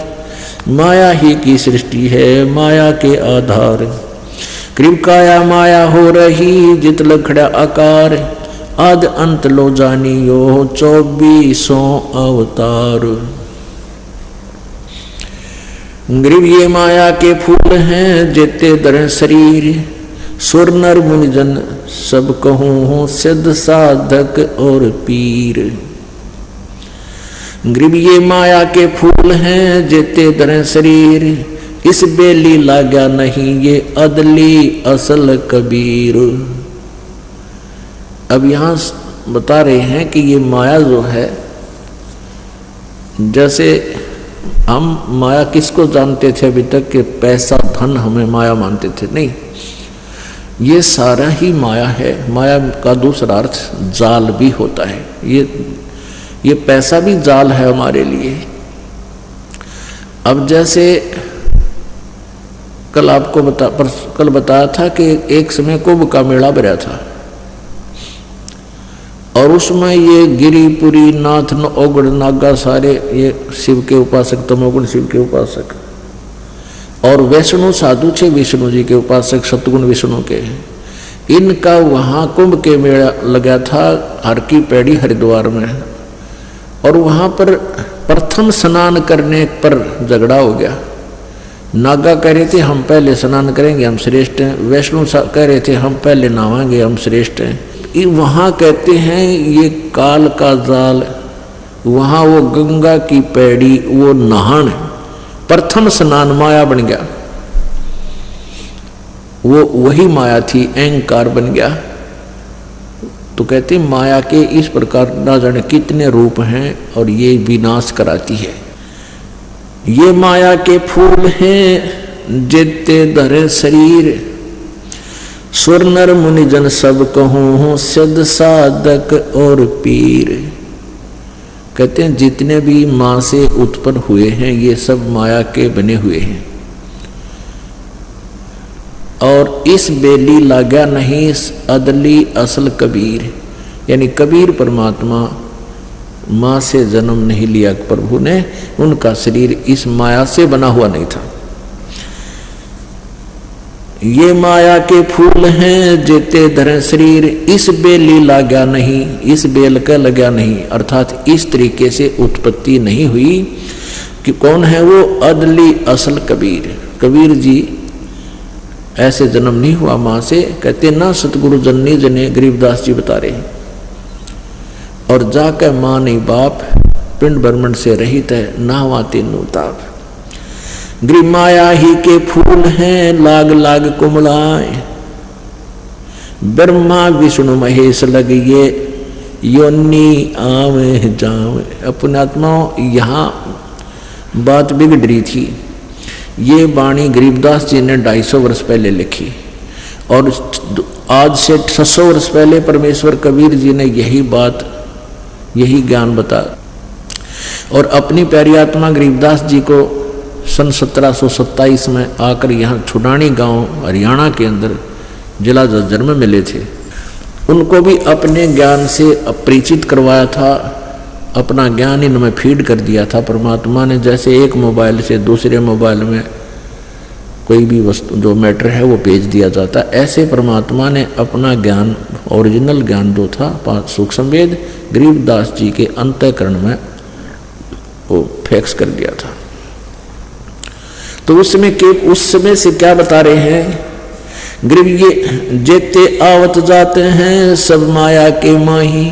माया ही की सृष्टि है, माया के आधार। ग्रीव काया माया हो रही, जित लखड़ा आकार, आद अंत लो जानियो, 24 अवतार। ग्रीव ये माया के फूल हैं, जेते दर शरीर, सुर नर मुनिजन सब कहूँ, सिद्ध साधक और पीर। ग्रीव ये माया के फूल हैं, जेते दर शरीर, इस बेली लाग्या नहीं, ये अदली असल कबीर। अब यहाँ बता रहे हैं कि ये माया जो है, जैसे हम माया किसको जानते थे अभी तक कि पैसा धन हमें माया मानते थे, नहीं, ये सारा ही माया है। माया का दूसरा अर्थ जाल भी होता है। ये पैसा भी जाल है हमारे लिए। अब जैसे कल बताया था कि एक समय कुंभ का मेला भरा था और उसमें ये गिरिपुरी, नाथ, ओगड़, नागा सारे ये शिव के उपासक, तमोगुण शिव के उपासक, और वैष्णु साधु थे विष्णु जी के उपासक, सतगुण विष्णु के। इनका वहाँ कुंभ के मेला लगा था हर की पैड़ी हरिद्वार में, और वहाँ पर प्रथम स्नान करने पर झगड़ा हो गया। नागा कह रहे थे हम पहले स्नान करेंगे, हम श्रेष्ठ हैं। वैष्णु कह रहे थे हम पहले नहाएंगे, हम श्रेष्ठ हैं। वहाँ कहते हैं ये काल का जाल, वहाँ वो गंगा की पैड़ी, वो नहान, प्रथम स्नान माया बन गया। वो वही माया थी, अहंकार बन गया। तो कहते माया के इस प्रकार ना जाने कितने रूप हैं और ये विनाश कराती है। ये माया के फूल हैं जेते धरे शरीर, सुर नर मुनिजन सब कहूँ सिद्ध साधक और पीर। कहते हैं जितने भी माँ से उत्पन्न हुए हैं ये सब माया के बने हुए हैं, और इस बेली लागा नहीं अदली असल कबीर, यानी कबीर परमात्मा माँ से जन्म नहीं लिया प्रभु ने, उनका शरीर इस माया से बना हुआ नहीं था। ये माया के फूल हैं जेते धरे शरीर, इस बेली लागा नहीं, इस बेल का लगा नहीं, अर्थात इस तरीके से उत्पत्ति नहीं हुई कि कौन है वो अदली असल कबीर। कबीर जी ऐसे जन्म नहीं हुआ माँ से। कहते ना सतगुरु जन्नी जने, गरीबदास जी बता रहे हैं। और जाकर माँ नहीं बाप, पिंड ब्रह्मण से रहित है, नहवा तीनों ताप। गृह माया ही के फूल हैं लाग लाग कुमलाए, ब्रह्मा विष्णु महेश लगिए योनि आवे जावे। अपने आत्माओं यहाँ बात बिगड़ रही थी। ये वाणी गरीबदास जी ने 250 वर्ष पहले लिखी, और आज से 600 वर्ष पहले परमेश्वर कबीर जी ने यही बात, यही ज्ञान बता, और अपनी प्यारी आत्मा गरीबदास जी को सन 1727 में आकर यहाँ छुडानी गांव हरियाणा के अंदर जिला झज्जर में मिले थे। उनको भी अपने ज्ञान से अपरिचित करवाया था, अपना ज्ञान इनमें फीड कर दिया था परमात्मा ने। जैसे एक मोबाइल से दूसरे मोबाइल में कोई भी वस्तु जो मैटर है वो भेज दिया जाता, ऐसे परमात्मा ने अपना ज्ञान, ओरिजिनल ज्ञान जो था 5 सूक्ष्म वेद, गरीबदास जी के अंतःकरण में वो फिक्स कर दिया था। तो उस समय से क्या बता रहे हैं, गरीब ये जेते आवत जाते हैं सब माया के माही,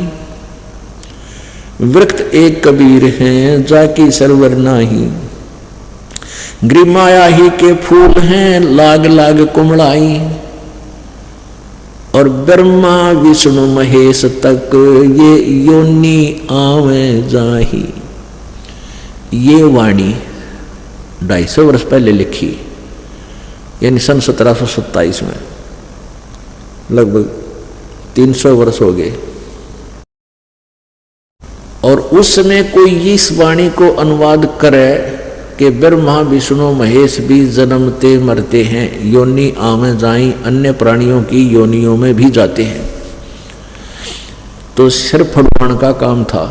वृक्त एक कबीर हैं जाकी सरवर नाही। गृह माया ही के फूल हैं लाग लाग कुमड़ाई, और ब्रह्मा विष्णु महेश तक ये योनि आवे जाही। ये वाणी 250 वर्ष पहले लिखी, यानी सन 1727 में, लगभग 300 वर्ष हो गए। और उस समय कोई इस वाणी को अनुवाद करे कि ब्रह्मा विष्णु महेश भी जन्मते मरते हैं, योनि आवे जाई, अन्य प्राणियों की योनियों में भी जाते हैं, तो सिर्फ फड़वाण का काम था।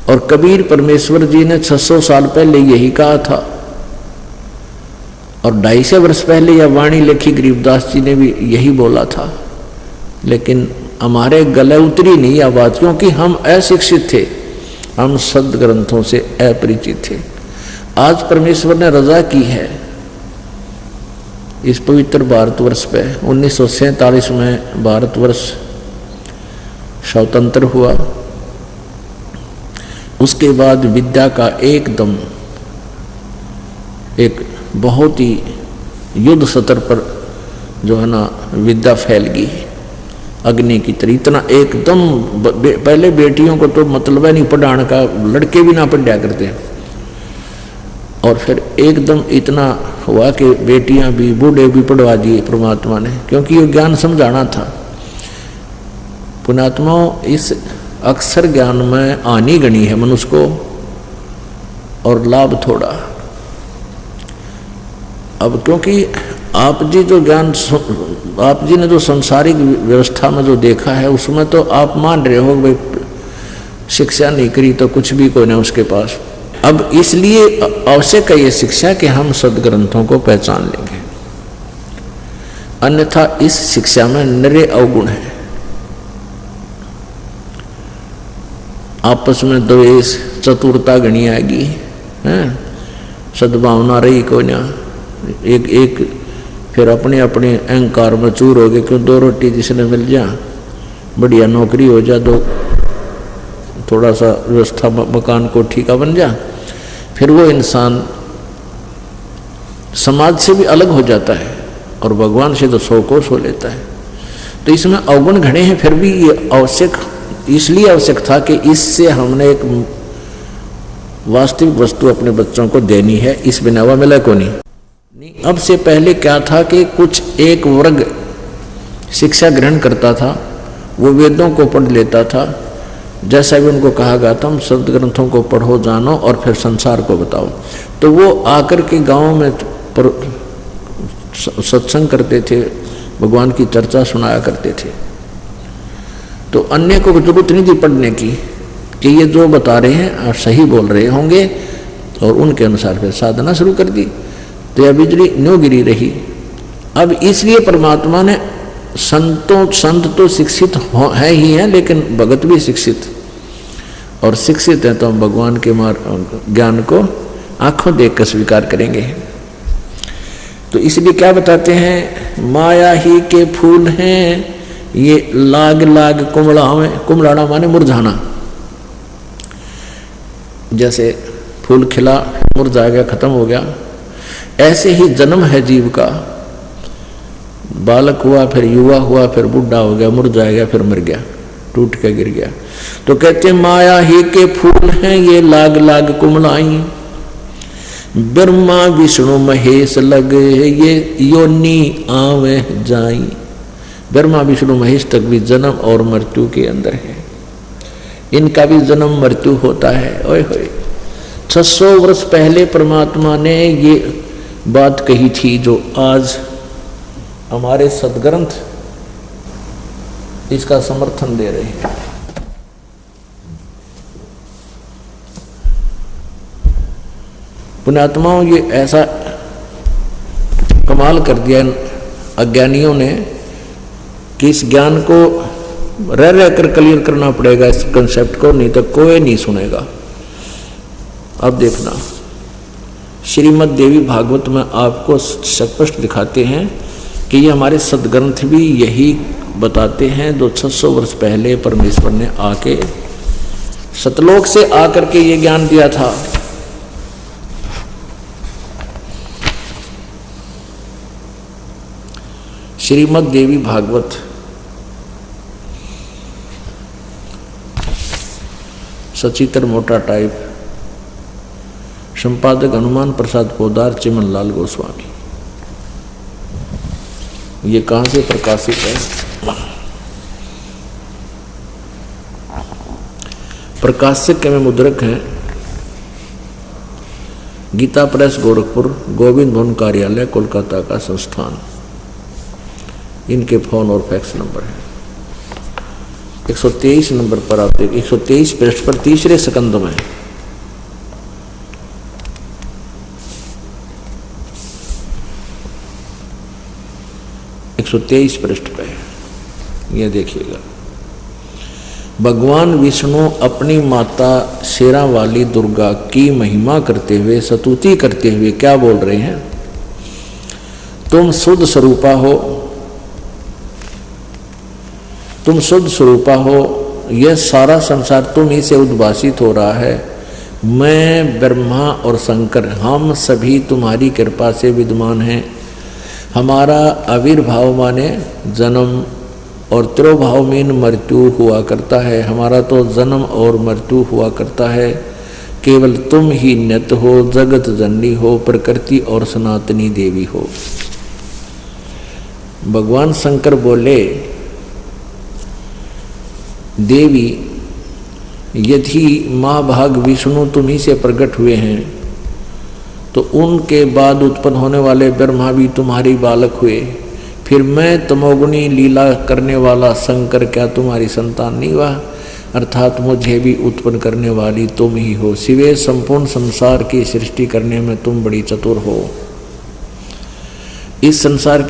और कबीर परमेश्वर जी ने 600 साल पहले यही कहा था, और 250 वर्ष पहले यह वाणी लिखी गरीबदास जी ने भी यही बोला था। लेकिन हमारे गले उतरी नहीं यह बात, क्योंकि हम अशिक्षित थे, हम सद ग्रंथों से अपरिचित थे। आज परमेश्वर ने रजा की है इस पवित्र भारतवर्ष पे। 1947 में भारतवर्ष स्वतंत्र हुआ, उसके बाद विद्या का एकदम एक बहुत ही युद्ध स्तर पर जो है ना विद्या फैल गई। अग्नि की तरह। इतना एकदम पहले बेटियों को तो मतलब है नहीं पढ़ाने का, लड़के भी ना पढ़ा करते हैं, और फिर एकदम इतना हुआ कि बेटियां भी बूढ़े भी पढ़वा दिए परमात्मा ने, क्योंकि ये ज्ञान समझाना था। पुण्यात्मा, इस अक्षर ज्ञान में हानि गणी है मनुष्य को और लाभ थोड़ा। अब क्योंकि आप जी जो ज्ञान, आप जी ने जो संसारिक व्यवस्था में जो देखा है उसमें तो आप मान रहे हो भाई शिक्षा नहीं करी तो कुछ भी कोई नहीं उसके पास। अब इसलिए आवश्यक है ये शिक्षा कि हम सदग्रंथों को पहचान लेंगे, अन्यथा इस शिक्षा में निरे अवगुण है। आपस में द्वेष चतुरता गणी आएगी, हैं, सद्भावना रही कोई ना, एक फिर अपने अपने अहंकार में चूर हो गए, क्यों दो रोटी जिसने मिल जा, बढ़िया नौकरी हो जा, दो थोड़ा सा व्यवस्था मकान को ठीका बन जा, फिर वो इंसान समाज से भी अलग हो जाता है और भगवान से तो 100 कोस हो लेता है। तो इसमें अवगुण घड़े हैं, फिर भी ये आवश्यक, इसलिए आवश्यक था कि इससे हमने एक वास्तविक वस्तु अपने बच्चों को देनी है, इस बिना हुआ मिला को नहीं। अब से पहले क्या था कि कुछ एक वर्ग शिक्षा ग्रहण करता था, वो वेदों को पढ़ लेता था, जैसा भी उनको कहा गया था, हम संत ग्रंथों को पढ़ो जानो और फिर संसार को बताओ। तो वो आकर के गाँव में सत्संग करते थे, भगवान की चर्चा सुनाया करते थे। तो अन्य को जरूरत नहीं थी पढ़ने की कि ये जो बता रहे हैं आप सही बोल रहे होंगे, और उनके अनुसार फिर साधना शुरू कर दी, तो यह बिजली न्यों गिरी रही। अब इसलिए परमात्मा ने संत तो शिक्षित है ही है, लेकिन भगत भी शिक्षित, और शिक्षित है तो हम भगवान के ज्ञान को आंखों देख कर स्वीकार करेंगे। तो इसलिए क्या बताते हैं, माया ही के फूल हैं ये लाग लाग कुमड़ाना माने मुरझाना। जैसे फूल खिला मुरझा गया, खत्म हो गया, ऐसे ही जन्म है जीव का, बालक हुआ, फिर युवा हुआ, फिर बुढ़ा हो गया, मुरझा गया, फिर मर गया, टूट के गिर गया। तो कहते माया ही के फूल हैं ये लाग लाग कुमलाई, ब्रह्मा विष्णु महेश लगे ये योनि आवे जाई। ब्रह्मा विष्णु महेश तक भी जन्म और मृत्यु के अंदर है, इनका भी जन्म मृत्यु होता है। ओए होए, 600 वर्ष पहले परमात्मा ने ये बात कही थी, जो आज हमारे सदग्रंथ इसका समर्थन दे रहे हैं। पुण्यात्माओं, ये ऐसा कमाल कर दिया अज्ञानियों ने कि इस ज्ञान को रह रह कर क्लियर करना पड़ेगा इस कंसेप्ट को, नहीं तो कोई नहीं सुनेगा। अब देखना, श्रीमद् देवी भागवत में आपको स्पष्ट दिखाते हैं कि ये हमारे सदग्रंथ भी यही बताते हैं, जो 600 वर्ष पहले परमेश्वर ने आके सतलोक से आकर के ये ज्ञान दिया था। श्रीमद् देवी भागवत सचित्र मोटा टाइप, संपादक हनुमान प्रसाद पोदार, चिमन लाल गोस्वामी। ये कहाँ से प्रकाशित है? प्रकाशक में मुद्रक हैं गीता प्रेस गोरखपुर, गोविंद भवन कार्यालय कोलकाता का संस्थान। इनके फोन और फैक्स नंबर है। 123 नंबर पर आप देख, 123 पृष्ठ पर तीसरे स्कंद में 123 पृष्ठ पे ये देखिएगा। भगवान विष्णु अपनी माता शेरा वाली दुर्गा की महिमा करते हुए, स्तुति करते हुए क्या बोल रहे हैं? तुम शुद्ध स्वरूपा हो, तुम शुद्ध स्वरूपा हो, यह सारा संसार तुम ही से उद्भासित हो रहा है। मैं ब्रह्मा और शंकर हम सभी तुम्हारी कृपा से विद्यमान हैं। हमारा आविर्भाव माने जन्म, और तिरोभावमीन मृत्यु हुआ करता है। हमारा तो जन्म और मृत्यु हुआ करता है। केवल तुम ही नित हो, जगत जननी हो, प्रकृति और सनातनी देवी हो। भगवान शंकर बोले, देवी यदि महाभाग विष्णु तुम्ही से प्रकट हुए हैं तो उनके बाद उत्पन्न होने वाले ब्रह्मा भी तुम्हारी बालक हुए, फिर मैं तमोगुणी लीला करने वाला शंकर क्या तुम्हारी संतान नहीं हुआ? अर्थात मुझे भी उत्पन्न करने वाली तुम ही हो। सिवे संपूर्ण संसार की सृष्टि करने में तुम बड़ी चतुर हो। इस संसार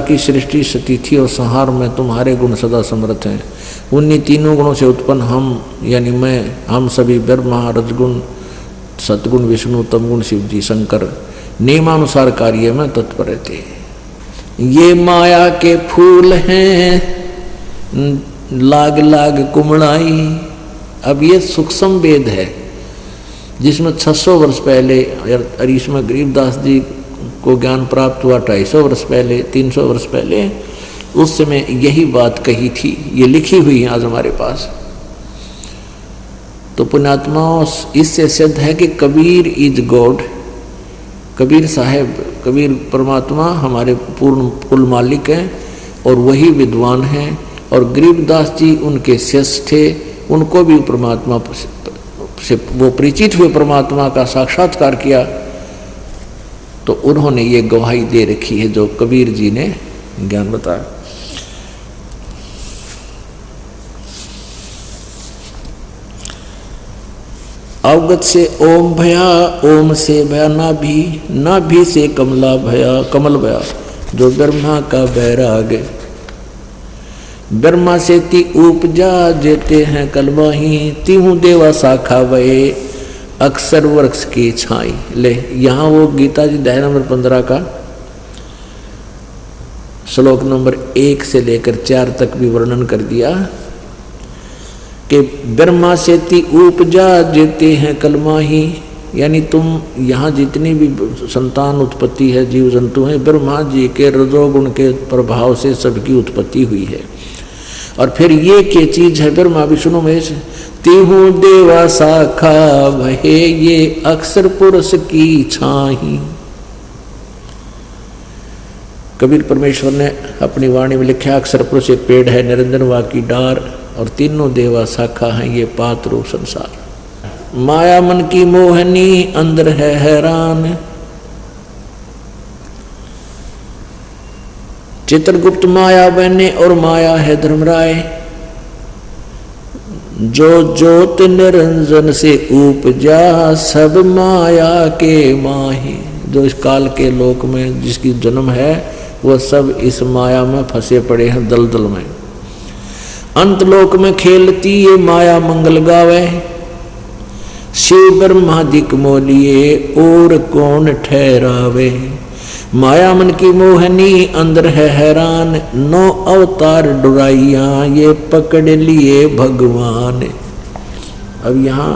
की सृष्टि स्थिति और संहार में तुम्हारे गुण सदा समर्थ हैं। उन्हीं तीनों गुणों से उत्पन्न हम यानी हम सभी ब्रह्मा, रजगुण, सतगुण विष्णु, तमगुण शिव जी, शंकर नियमानुसार कार्य में तत्पर रहते हैं। ये माया के फूल हैं लाग लाग कुमड़ाई। अब ये सूक्ष्म वेद है जिसमें 600 वर्ष पहले, और इसमें गरीबदास जी को ज्ञान प्राप्त हुआ 250 वर्ष पहले, 300 वर्ष पहले। उस समय यही बात कही थी, ये लिखी हुई है आज हमारे पास। तो पुण्यात्माओं, इससे सिद्ध है कि कबीर इज गॉड। कबीर साहेब, कबीर परमात्मा हमारे पूर्ण कुल मालिक हैं और वही विद्वान हैं। और गरीबदास जी उनके शिष्य थे, उनको भी परमात्मा से वो परिचित हुए, परमात्मा का साक्षात्कार किया। तो उन्होंने ये गवाही दे रखी है जो कबीर जी ने ज्ञान बताया। अवगत से ओम भया, ओम से भया नाभि, नाभि से कमला भया, कमल भया जो ब्रह्मा का बैराग। ब्रह्मा से ती उपजा जेते हैं कलमाही, तीहू देवा शाखा वये अक्सर वृक्ष की छाई। ले यहाँ वो गीता जी अध्याय नंबर 15 का श्लोक नंबर 1 से लेकर 4 तक भी वर्णन कर दिया कि ब्रह्मा से ती उपजा जेते हैं कलमाही, यानी तुम यहाँ जितनी भी संतान उत्पत्ति है, जीव जंतु हैं, ब्रह्मा जी के रजोगुण के प्रभाव से सबकी उत्पत्ति हुई है। और फिर ये क्या चीज है? ब्रह्मा विष्णु महेश तिहु देवा शाखा वहे, ये अक्षर पुरुष की छाही। कबीर परमेश्वर ने अपनी वाणी में लिखा, अक्षर पुरुष एक पेड़ है, निरंजन वा की डार, और तीनों देवा शाखा हैं ये पात रूप संसार। माया मन की मोहनी अंदर है हैरान, चित्रगुप्त माया बने और माया है धर्मराय। जो ज्योत निरंजन से उपजा सब माया के माही। जो इस काल के लोक में जिसकी जन्म है वह सब इस माया में फंसे पड़े हैं दलदल में। अंत लोक में खेलती ये माया मंगल गावे, शिव ब्रह्मादिक मोलिए और कौन ठहरावे। माया मन की मोहनी अंदर है हैरान, 9 अवतार डुराइया ये पकड़ लिए भगवान। अब यहाँ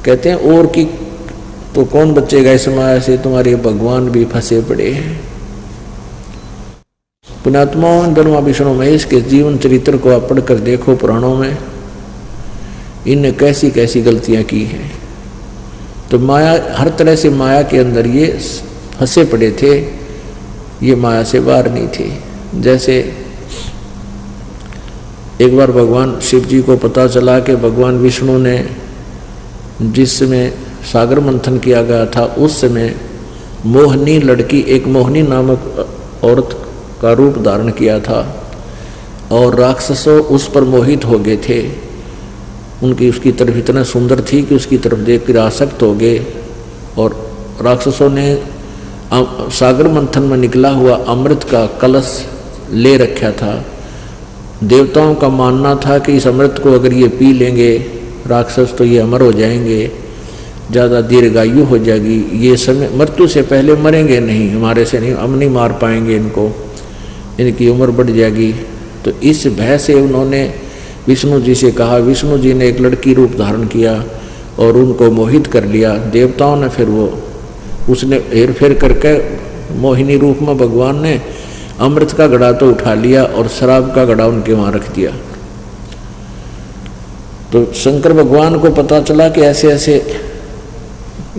कहते हैं और की तो कौन बचेगा इस माया से, तुम्हारे भगवान भी फंसे पड़े हैं। पुण्यात्माओं, ब्रह्मा विष्णु महेश के जीवन चरित्र को आप पढ़कर देखो पुराणों में, इनने कैसी कैसी गलतियां की हैं। तो माया, हर तरह से माया के अंदर ये फंसे पड़े थे, ये माया से बाहर नहीं थे। जैसे एक बार भगवान शिव जी को पता चला कि भगवान विष्णु ने जिस समय सागर मंथन किया गया था उस समय मोहनी लड़की, एक मोहनी नामक औरत का रूप धारण किया था और राक्षसों उस पर मोहित हो गए थे। उसकी तरफ इतना सुंदर थी कि उसकी तरफ देखकर आसक्त हो गए और राक्षसों ने सागर मंथन में निकला हुआ अमृत का कलश ले रखा था। देवताओं का मानना था कि इस अमृत को अगर ये पी लेंगे राक्षस तो ये अमर हो जाएंगे, ज़्यादा दीर्घायु हो जाएगी, ये समय मृत्यु से पहले मरेंगे नहीं, हमारे से नहीं, हम नहीं मार पाएंगे इनको, इनकी उम्र बढ़ जाएगी। तो इस भय से उन्होंने विष्णु जी से कहा। विष्णु जी ने एक लड़की रूप धारण किया और उनको मोहित कर लिया। देवताओं ने फिर उसने हेर फेर करके मोहिनी रूप में भगवान ने अमृत का घड़ा तो उठा लिया और शराब का घड़ा उनके वहां रख दिया। तो शंकर भगवान को पता चला कि ऐसे ऐसे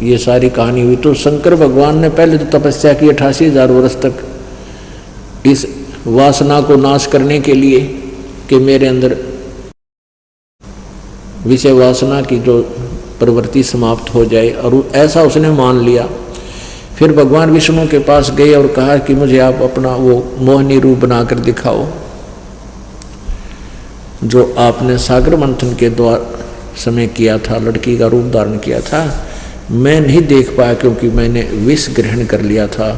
ये सारी कहानी हुई। तो शंकर भगवान ने पहले तो तपस्या की 88,000 वर्ष तक इस वासना को नाश करने के लिए कि मेरे अंदर विषय वासना की जो प्रवृत्ति समाप्त हो जाए, और ऐसा उसने मान लिया। फिर भगवान विष्णु के पास गए और कहा कि मुझे आप अपना वो मोहिनी रूप बनाकर दिखाओ जो आपने सागर मंथन के द्वार समय किया था, लड़की का रूप धारण किया था। मैं नहीं देख पाया क्योंकि मैंने विष ग्रहण कर लिया था,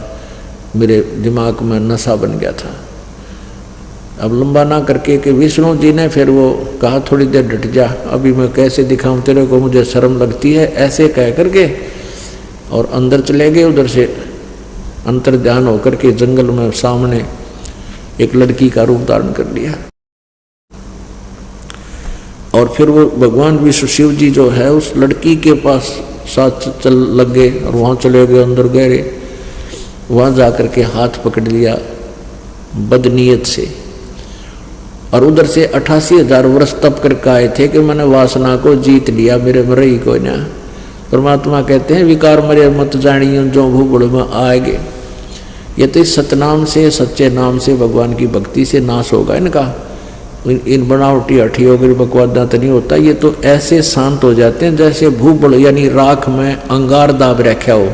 मेरे दिमाग में नशा बन गया था। अब लंबा ना करके कि विष्णु जी ने फिर वो कहा थोड़ी देर डट जा, अभी मैं कैसे दिखाऊं तेरे को, मुझे शर्म लगती है, ऐसे कह करके और अंदर चले गए। उधर से अंतर ध्यान होकर के जंगल में सामने एक लड़की का रूप धारण कर लिया। और फिर वो भगवान विष्णु शिव जी जो है उस लड़की के पास साथ चल लग गए और वहाँ चले गए, अंदर गहरे, वहाँ जाकर के हाथ पकड़ लिया बदनीयत से। और उधर से 88,000 वर्ष तप करके आए थे कि मैंने वासना को जीत लिया, मेरे में रही कोई ना। परमात्मा कहते हैं विकार मरे मत जानियो जो भूगुड़ में आएगे। ये तो इस सतनाम से, सच्चे नाम से, भगवान की भक्ति से नाश होगा इनका। इन बनावटी हठियों की बकवादा तो नहीं होता। ये तो ऐसे शांत हो जाते हैं जैसे भूगुड़ यानी राख में अंगार दाब रखा हो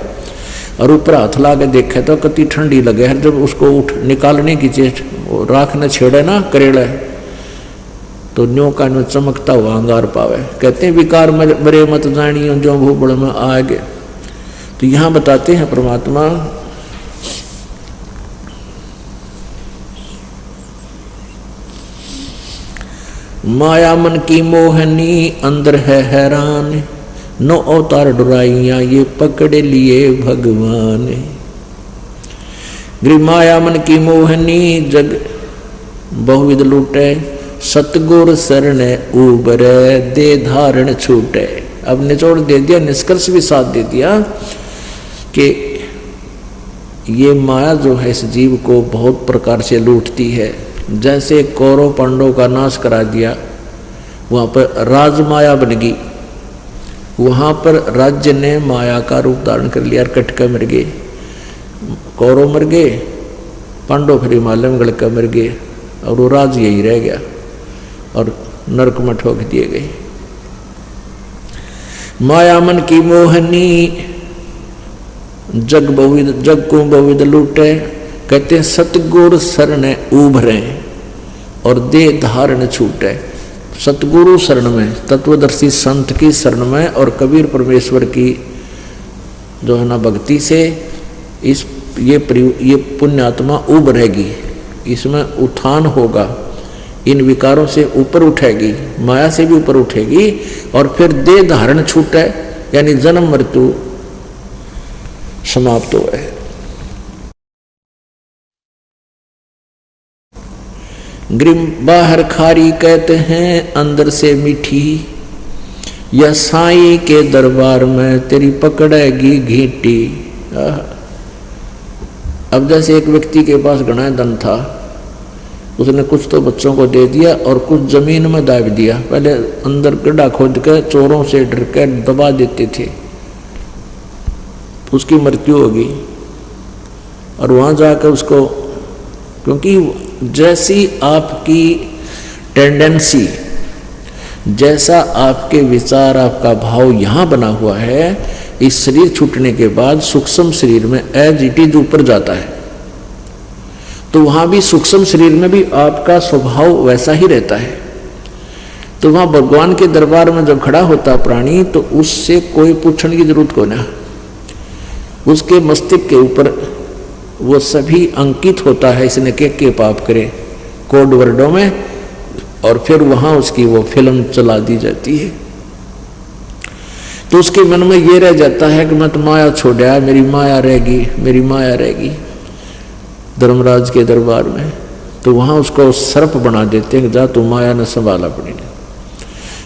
और ऊपर हाथ ला के देखे तो कति ठंडी लगे है। जब उसको उठ निकालने की चेष्ट राख ने छेड़े ना करेड़ा तो न्यो का न्यो चमकता हुआ अंगार पावे। कहते हैं विकार मरे मत जानियो जो भूगुड़ में आएगे। तो यहाँ बताते हैं परमात्मा माया मन की मोहनी अंदर है हैरान, 9 अवतार डुराइया ये पकड़ लिए भगवान। गृह माया मन की मोहनी जग बहुविध लूटे, सतगुर शरण उबरे दे धारण छूटे। अब निचोड़ दे दिया, निष्कर्ष भी साथ दे दिया कि ये माया जो है इस जीव को बहुत प्रकार से लूटती है। जैसे कौरव पांडव का नाश करा दिया, वहाँ पर राजमाया बन गई, वहाँ पर राज्य ने माया का रूप धारण कर लिया, कटके मर गए। कौरव मर गए, पांडव फिर हिमालय में गड़का मर गए और वो राज यही रह गया और नरक में ठोक दिए गए। माया मन की मोहनी जग को बहुविध लूटे। कहते हैं सतगुरु शरण उभरे और दे धारण छूटे। सतगुरु शरण में, तत्वदर्शी संत की शरण में और कबीर परमेश्वर की जो है ना भक्ति से ये पुण्यात्मा उभरेगी, इसमें उत्थान होगा, इन विकारों से ऊपर उठेगी, माया से भी ऊपर उठेगी और फिर दे धारण छूटे यानी जन्म मृत्यु समाप्त हो है। ग्रीम बाहर खारी कहते हैं अंदर से मीठी, या साईं के दरबार में तेरी पकड़ेगी घींटी। अब जैसे एक व्यक्ति के पास घना धन था, उसने कुछ तो बच्चों को दे दिया और कुछ जमीन में दाब दिया। पहले अंदर गड्ढा खोद कर चोरों से डर कर दबा देते थे, उसकी मृत्यु होगी। और वहाँ जाकर उसको, क्योंकि जैसी आपकी टेंडेंसी, जैसा आपके विचार, आपका भाव यहाँ बना हुआ है, इस शरीर छूटने के बाद सूक्ष्म शरीर में एज इट इज ऊपर जाता है। तो वहाँ भी सूक्ष्म शरीर में भी आपका स्वभाव वैसा ही रहता है। तो वहाँ भगवान के दरबार में जब खड़ा होता प्राणी तो उससे कोई पूछने की जरूरत को ना, उसके मस्तिष्क के ऊपर वो सभी अंकित होता है, इसने के पाप करे कोड वर्डों में, और फिर वहाँ उसकी वो फिल्म चला दी जाती है। तो उसके मन में ये रह जाता है कि मैं तो माया छोड़ा, मेरी माया रहेगी, मेरी माया रहेगी। धर्मराज के दरबार में तो वहाँ उसको सर्प बना देते हैं, जा तू माया ने संभाला पड़ी।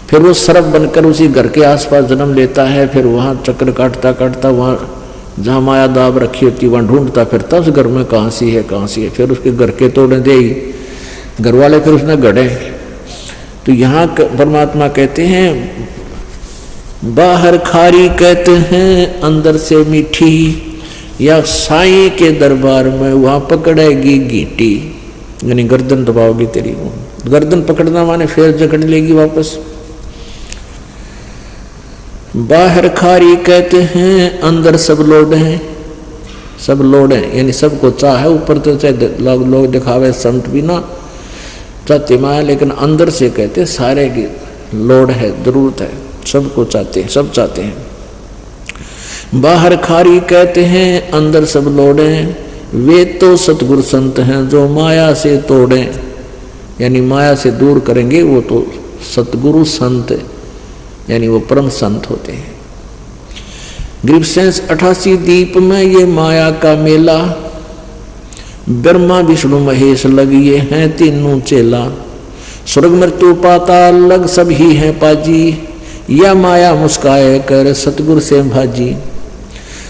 फिर वो सर्प बनकर उसी घर के आसपास जन्म लेता है, फिर वहाँ चक्कर काटता काटता वहाँ जहाँ माया दाब रखी होती वहाँ ढूंढता फिरता उस घर में कहाँ सी है, फिर उसके घर के तोड़े दे ही घर वाले फिर उसने गढ़े। तो यहाँ परमात्मा कहते हैं बाहर खारी कहते हैं अंदर से मीठी, या साईं के दरबार में वहाँ पकड़ेगी गीटी, यानी गर्दन दबाओगी तेरी। गर्दन पकड़ना माने फिर जकड़ लेगी वापस। बाहर खारी कहते हैं अंदर सब लोड हैं, सब लोड हैं यानी सबको चाह है। ऊपर तो चाहे लोग दिखावे संत भी ना चाहते माया, लेकिन अंदर से कहते सारे की लोड है, जरूरत है, सबको चाहते हैं, सब चाहते हैं। बाहर खारी कहते हैं अंदर सब लोड हैं, वे तो सतगुरु संत हैं जो माया से तोड़े, यानी माया से दूर करेंगे वो तो सतगुरु संत यानी वो परम संत होते हैं। ग्रीवसेंस 88 दीप में ये माया का मेला, ब्रह्मा विष्णु महेश लगिए हैं तीनों चेला, स्वर्ग मृत्यु पाताल लग सब ही हैं पाजी, या माया मुस्काए कर सतगुरु से भाजी।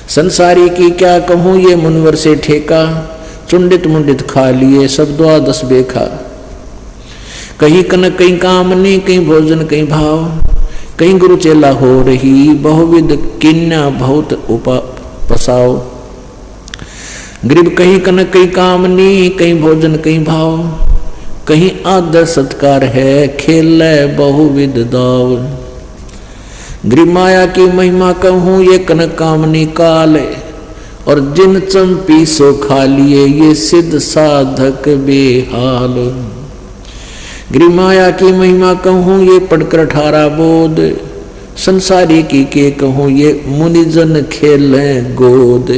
संसारी की क्या कहूँ ये मुनवर से ठेका, चुंडित मुंडित खा लिए सब द्वादश बेखा। कहीं कनक कहीं कामनी कहीं भोजन कहीं भाव, कहीं गुरु चेला हो रही बहुविध किन्या बहुत उपसाओ। गरीब कहीं कनक कहीं कामनी कहीं भोजन कहीं भाव, कहीं आदर सत्कार है खेल बहुविध दाव। गरीब माया की महिमा कहूँ ये कनक कामनी काल, और जिन चंपी सो खा लिए ये सिद्ध साधक बेहाल। गरीब माया की महिमा कहूँ ये पढ़कर 18 बोध, संसारी की के कहूँ ये मुनिजन खेलें गोद।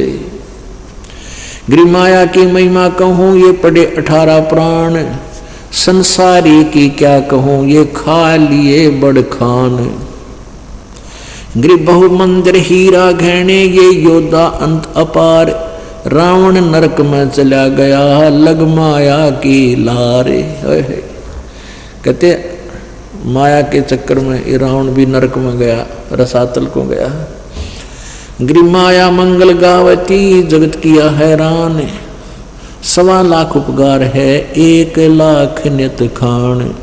गरीब माया की महिमा कहूँ ये पढ़े 18 प्राण, संसारी की क्या कहूँ ये खा लिए बड़ खान। गरीब बहु मंदिर हीरा गहने ये योद्धा अंत अपार, रावण नरक में चला गया लग माया की लारे। कहते माया के चक्कर में रावण भी नरक में गया, रसातल को गया। गरीब माया मंगल गावती जगत किया हैरान, 1.25 लाख उपकार है 1 लाख नित खान।